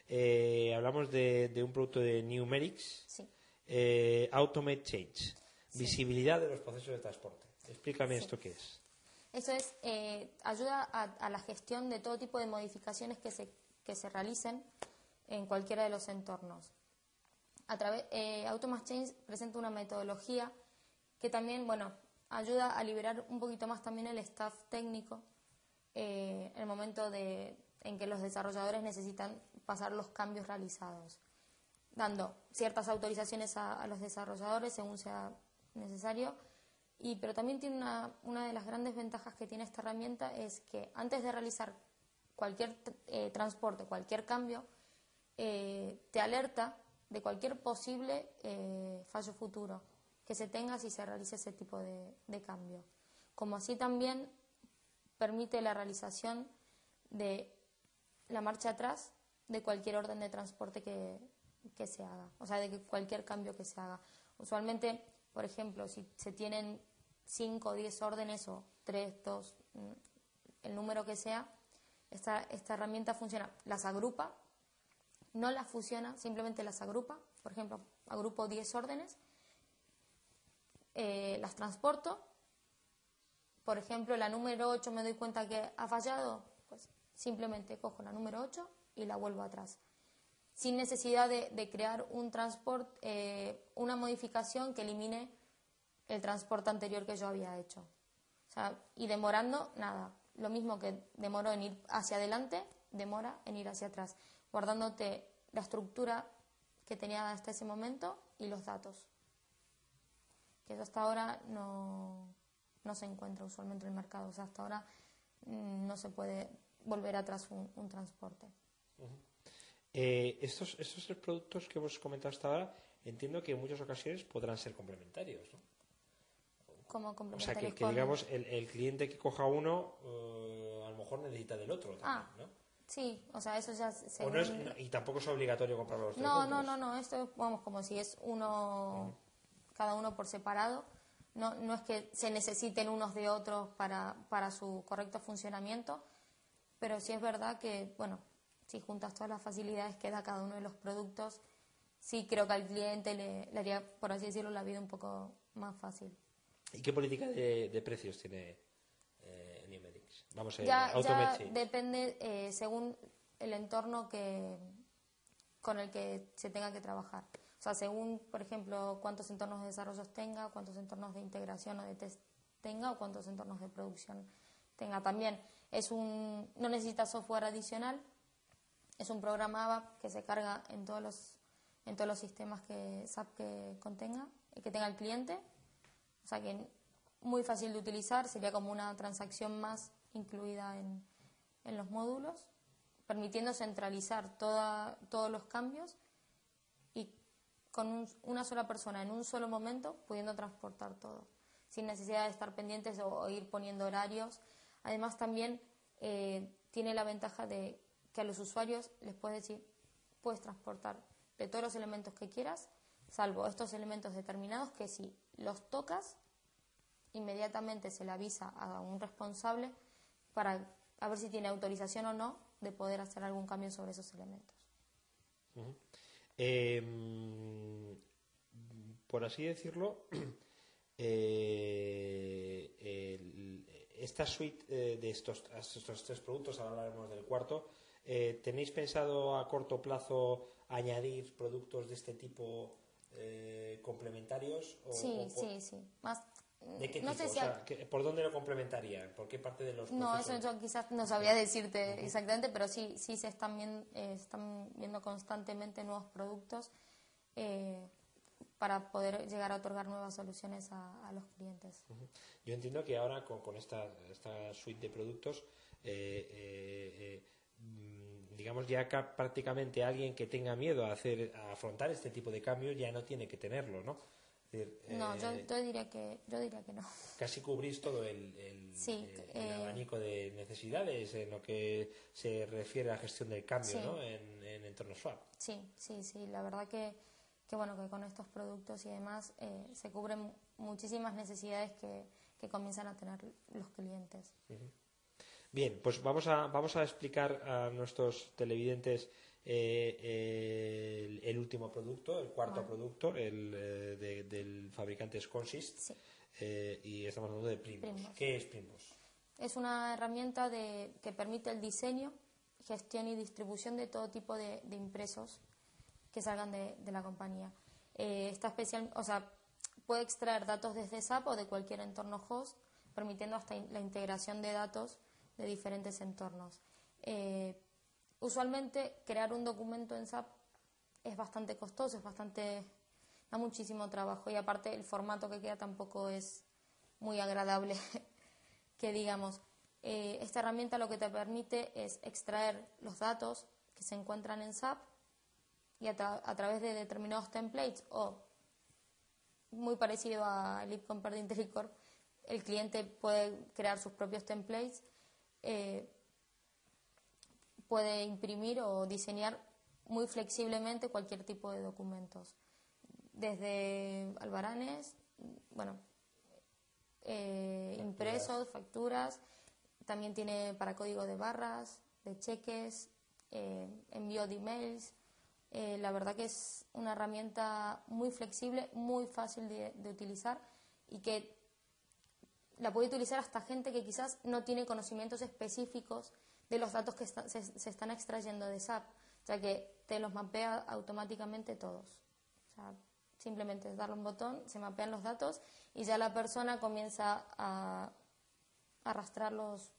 Hablamos de un producto de Numerics, Sí. Automate Change, visibilidad de los procesos de transporte. Explícame Sí. esto qué es. Eso es, ayuda a la gestión de todo tipo de modificaciones que se realicen en cualquiera de los entornos. Automask Change presenta una metodología que también, ayuda a liberar un poquito más también el staff técnico en el momento en que los desarrolladores necesitan pasar los cambios realizados, dando ciertas autorizaciones a los desarrolladores según sea necesario. Pero también tiene una de las grandes ventajas que tiene esta herramienta es que antes de realizar cualquier transporte, cualquier cambio, te alerta de cualquier posible fallo futuro que se tenga si se realiza ese tipo de cambio. Como así también permite la realización de la marcha atrás de cualquier orden de transporte que se haga, o sea, de cualquier cambio que se haga. Usualmente, por ejemplo, si se tienen 5 o 10 órdenes o 3, 2, el número que sea, esta herramienta funciona, las agrupa, no las fusiona, simplemente las agrupa. Por ejemplo, agrupo 10 órdenes, las transporto. Por ejemplo, la número 8 me doy cuenta que ha fallado, pues simplemente cojo la número 8 y la vuelvo atrás, sin necesidad de crear un transporte, una modificación que elimine el transporte anterior que yo había hecho. O sea, y demorando, nada. Lo mismo que demoró en ir hacia adelante, demora en ir hacia atrás, guardándote la estructura que tenía hasta ese momento y los datos. Que eso hasta ahora no se encuentra usualmente en el mercado. O sea, hasta ahora no se puede volver atrás un transporte. Uh-huh. Estos productos que hemos comentado hasta ahora, entiendo que en muchas ocasiones podrán ser complementarios, ¿no? Como complementarios. O sea, que digamos, el cliente que coja uno, a lo mejor necesita del otro también, ¿no? Sí, o sea, eso ya se... Y tampoco es obligatorio comprarlo los tres juntos. No, esto es como si es uno, cada uno por separado. No es que se necesiten unos de otros para su correcto funcionamiento, pero sí es verdad que, si juntas todas las facilidades que da cada uno de los productos, sí creo que al cliente le haría, por así decirlo, la vida un poco más fácil. ¿Y qué política de precios tiene Numerics? Vamos a ya depende según el entorno con el que se tenga que trabajar. O sea, según, por ejemplo, cuántos entornos de desarrollo tenga, cuántos entornos de integración o de test tenga, o cuántos entornos de producción tenga. También no necesita software adicional, es un programa ABAP que se carga en todos los sistemas SAP que contenga y que tenga el cliente. O sea que muy fácil de utilizar, sería como una transacción más incluida en los módulos, permitiendo centralizar todos los cambios y con una sola persona en un solo momento pudiendo transportar todo, sin necesidad de estar pendientes o ir poniendo horarios. Además también tiene la ventaja de que a los usuarios les puedes decir, puedes transportar de todos los elementos que quieras, salvo estos elementos determinados que si los tocas, inmediatamente se le avisa a un responsable para a ver si tiene autorización o no de poder hacer algún cambio sobre esos elementos. Uh-huh. Por así decirlo, esta suite de estos tres productos, ahora hablaremos del cuarto, ¿tenéis pensado a corto plazo añadir productos de este tipo complementarios? Sí. Más, ¿de qué no tipo? sé si ¿Por dónde lo complementarían? ¿Por qué parte de los No, procesos? eso yo quizás no sabría decirte exactamente, pero sí se están viendo constantemente nuevos productos para poder llegar a otorgar nuevas soluciones a los clientes. Uh-huh. Yo entiendo que ahora con esta suite de productos, digamos, ya prácticamente alguien que tenga miedo a afrontar este tipo de cambios ya no tiene que tenerlo, ¿no? Es decir, no, yo diría que no. Casi cubrís todo el abanico de necesidades en lo que se refiere a la gestión del cambio, ¿no? En entornos SWAP. Sí, la verdad que con estos productos y demás se cubren muchísimas necesidades que comienzan a tener los clientes. Uh-huh. Bien, pues vamos a explicar a nuestros televidentes el último producto, el cuarto producto, del fabricante Consist. Sí. Y estamos hablando de Primbos. ¿Qué es Primbos? Es una herramienta que permite el diseño, gestión y distribución de todo tipo de impresos que salgan de la compañía. Puede extraer datos desde SAP o de cualquier entorno host, permitiendo hasta la integración de datos de diferentes entornos. Usualmente crear un documento en SAP es bastante costoso, da muchísimo trabajo, y aparte el formato que queda tampoco es muy agradable que digamos. Esta herramienta lo que te permite es extraer los datos que se encuentran en SAP y a través de determinados templates, o muy parecido a LibCompare de IntelliCorp, el cliente puede crear sus propios templates, puede imprimir o diseñar muy flexiblemente cualquier tipo de documentos, desde albaranes, impresos, facturas, también tiene para código de barras, de cheques, envío de emails. La verdad que es una herramienta muy flexible, muy fácil de utilizar, y que la puede utilizar hasta gente que quizás no tiene conocimientos específicos de los datos que se están extrayendo de SAP, ya que te los mapea automáticamente todos. O sea, simplemente es darle un botón, se mapean los datos y ya la persona comienza a arrastrar los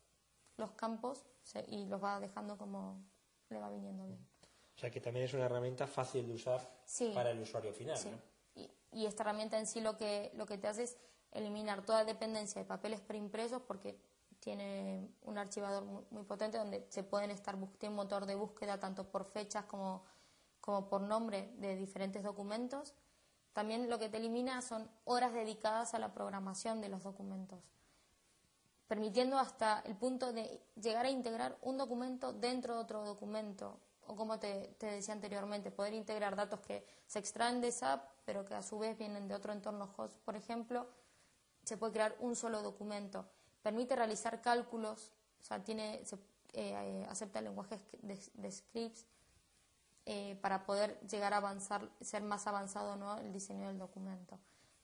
campos y los va dejando como le va viniendo bien. O sea que también es una herramienta fácil de usar para el usuario final, sí. ¿no? Y esta herramienta en sí lo que te hace es eliminar toda dependencia de papeles preimpresos, porque tiene un archivador muy potente donde se pueden tiene un motor de búsqueda tanto por fechas como por nombre de diferentes documentos. También lo que te elimina son horas dedicadas a la programación de los documentos, permitiendo hasta el punto de llegar a integrar un documento dentro de otro documento, o como te decía anteriormente, poder integrar datos que se extraen de SAP pero que a su vez vienen de otro entorno host, por ejemplo. Se puede crear un solo documento. Permite realizar cálculos, o sea, acepta el lenguaje de scripts para poder llegar a avanzar, ser más avanzado, ¿no?, el diseño del documento.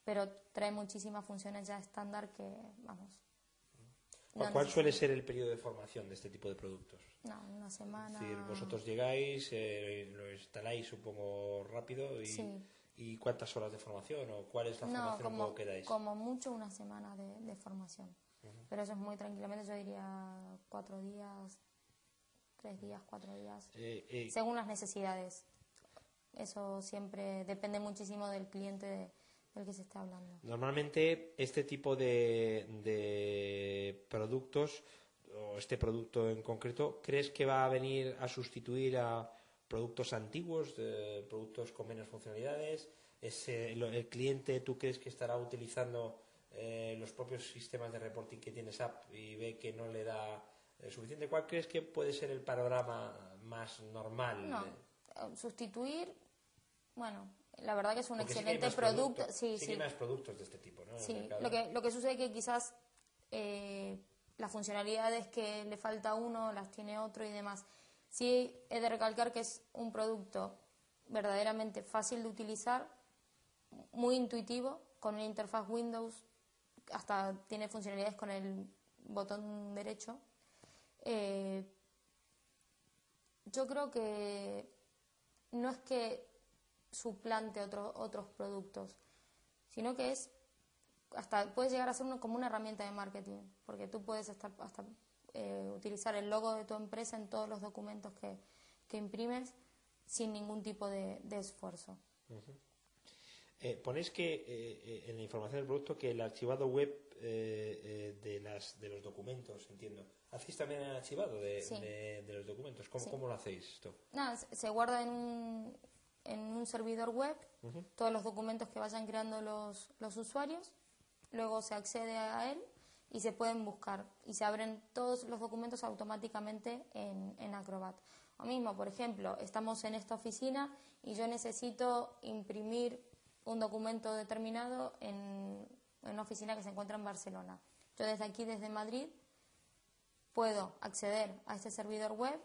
Pero trae muchísimas funciones ya estándar que, vamos. ¿Cuál suele ser el periodo de formación de este tipo de productos? No, una semana. Es decir, vosotros llegáis, lo instaláis, supongo, rápido, ¿y cuántas horas de formación o cuál es la formación que dais? Como mucho una semana de formación. Pero eso es muy tranquilamente, yo diría 4 días, 3 días, 4 días, según las necesidades. Eso siempre depende muchísimo del cliente del que se esté hablando. Normalmente este tipo de productos, o este producto en concreto, ¿crees que va a venir a sustituir a productos antiguos, productos con menos funcionalidades? ¿El cliente tú crees que estará utilizando los propios sistemas de reporting que tiene SAP y ve que no le da suficiente? ¿Cuál crees que puede ser el panorama más normal? No, sustituir, la verdad que es un excelente producto. Sí, hay más productos de este tipo, ¿no? Sí, lo que sucede es que quizás las funcionalidades que le falta a uno las tiene otro y demás. Sí, he de recalcar que es un producto verdaderamente fácil de utilizar, muy intuitivo, con una interfaz Windows, hasta tiene funcionalidades con el botón derecho. Yo creo que no es que suplante otros productos, sino que puedes llegar a ser como una herramienta de marketing, porque tú puedes utilizar el logo de tu empresa en todos los documentos que imprimes sin ningún tipo de esfuerzo. Ponéis que en la información del producto que el archivado web de los documentos, entiendo. ¿Hacéis también el archivado de los documentos? ¿Cómo lo hacéis esto? Nada, se guarda en un servidor web todos los documentos que vayan creando los usuarios, luego se accede a él y se pueden buscar y se abren todos los documentos automáticamente en Acrobat. O mismo, por ejemplo, estamos en esta oficina y yo necesito imprimir un documento determinado en una oficina que se encuentra en Barcelona. Yo desde aquí, desde Madrid, puedo acceder a este servidor web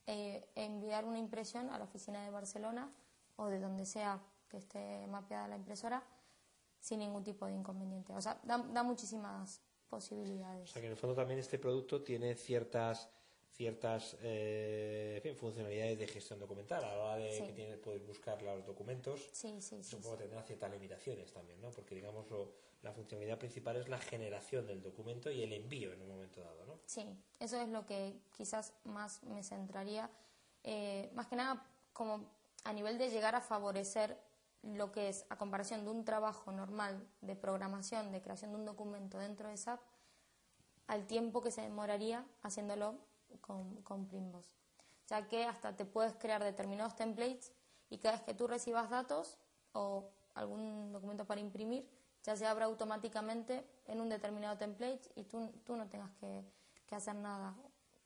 e enviar una impresión a la oficina de Barcelona o de donde sea que esté mapeada la impresora sin ningún tipo de inconveniente. O sea, da muchísimas posibilidades. O sea, que en el fondo también este producto tiene ciertas ciertas funcionalidades de gestión documental. A la hora de que puedes buscar los documentos, supongo que tendrá ciertas limitaciones también, ¿no? Porque, digamos, la funcionalidad principal es la generación del documento y el envío en un momento dado, ¿no? Sí, eso es lo que quizás más me centraría. Más que nada, como a nivel de llegar a favorecer lo que es, a comparación de un trabajo normal de programación, de creación de un documento dentro de SAP, al tiempo que se demoraría haciéndolo con Primboss. Ya que hasta te puedes crear determinados templates y cada vez que tú recibas datos o algún documento para imprimir, ya se abre automáticamente en un determinado template y tú no tengas que hacer nada.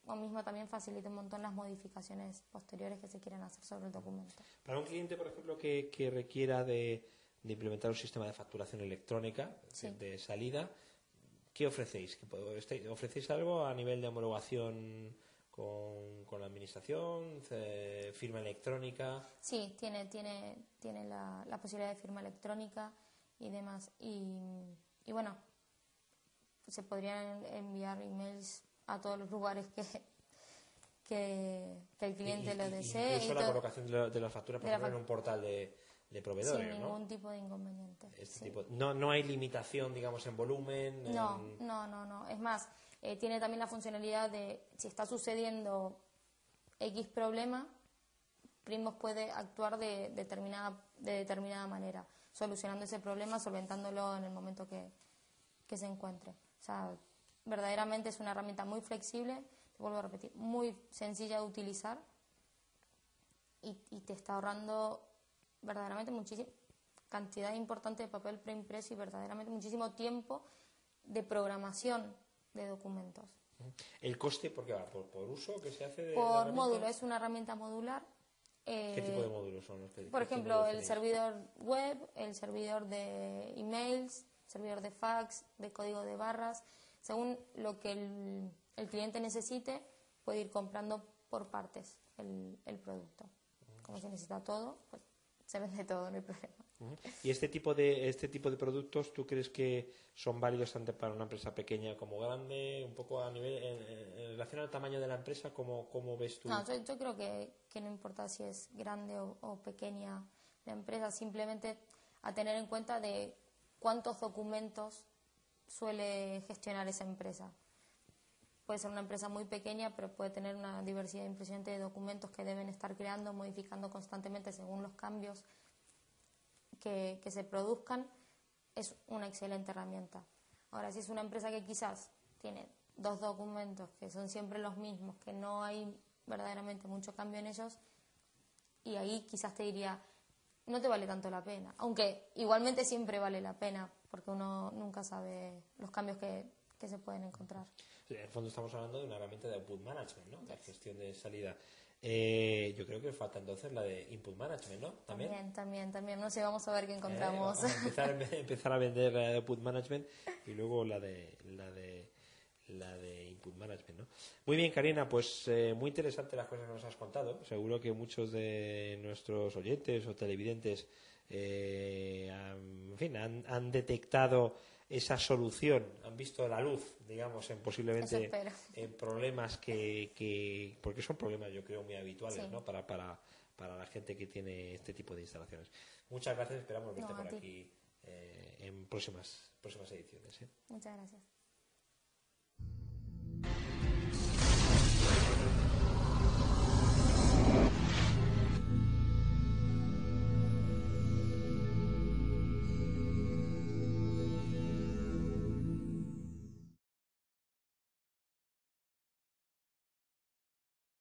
O mismo también facilita un montón las modificaciones posteriores que se quieran hacer sobre el documento. Para un cliente, por ejemplo, que requiera de implementar un sistema de facturación electrónica de salida, ¿qué ofrecéis? ¿Ofrecéis algo a nivel de homologación con la administración, firma electrónica? Sí, tiene la posibilidad de firma electrónica y demás. Y bueno, se podrían enviar emails a todos los lugares que el cliente lo desee. Incluso la colocación de la factura, por ejemplo, en un portal de proveedores, sin ningún tipo de inconveniente. No hay limitación, digamos, en volumen. No. Es más, tiene también la funcionalidad de, si está sucediendo X problema, Primboss puede actuar de determinada manera, solucionando ese problema, solventándolo en el momento que se encuentre. O sea, verdaderamente es una herramienta muy flexible, te vuelvo a repetir, muy sencilla de utilizar y te está ahorrando verdaderamente muchísima cantidad importante de papel preimpreso y verdaderamente muchísimo tiempo de programación de documentos. ¿El coste por qué va? ¿Por uso que se hace? Por módulo, es una herramienta modular. ¿Qué tipo de módulos son los que? Por ejemplo, el servidor web, el servidor de emails, servidor de fax, de código de barras. Según lo que el cliente necesite, puede ir comprando por partes el producto. Como se necesita todo, pues se vende todo, no hay problema. ¿Y este tipo de productos tú crees que son válidos tanto para una empresa pequeña como grande? Un poco a nivel, en relación al tamaño de la empresa, ¿cómo ves tú? No, yo creo que no importa si es grande o pequeña la empresa, simplemente a tener en cuenta de cuántos documentos suele gestionar esa empresa. Puede ser una empresa muy pequeña, pero puede tener una diversidad impresionante de documentos que deben estar creando, modificando constantemente según los cambios que se produzcan. Es una excelente herramienta. Ahora, si es una empresa que quizás tiene 2 documentos que son siempre los mismos, que no hay verdaderamente mucho cambio en ellos, y ahí quizás te diría, no te vale tanto la pena. Aunque igualmente siempre vale la pena, porque uno nunca sabe los cambios que se pueden encontrar. En el fondo estamos hablando de una herramienta de output management, ¿no? De gestión de salida. Yo creo que falta entonces la de input management, ¿no? También. No sé, vamos a ver qué encontramos. Vamos a empezar a vender la de output management y luego la de input management, ¿no? Muy bien, Karina, pues muy interesante las cosas que nos has contado. Seguro que muchos de nuestros oyentes o televidentes han detectado esa solución, han visto la luz, digamos, en posiblemente en problemas porque son problemas, yo creo, muy habituales, ¿no? Para la gente que tiene este tipo de instalaciones. Muchas gracias, esperamos verte por aquí en próximas ediciones. Muchas gracias.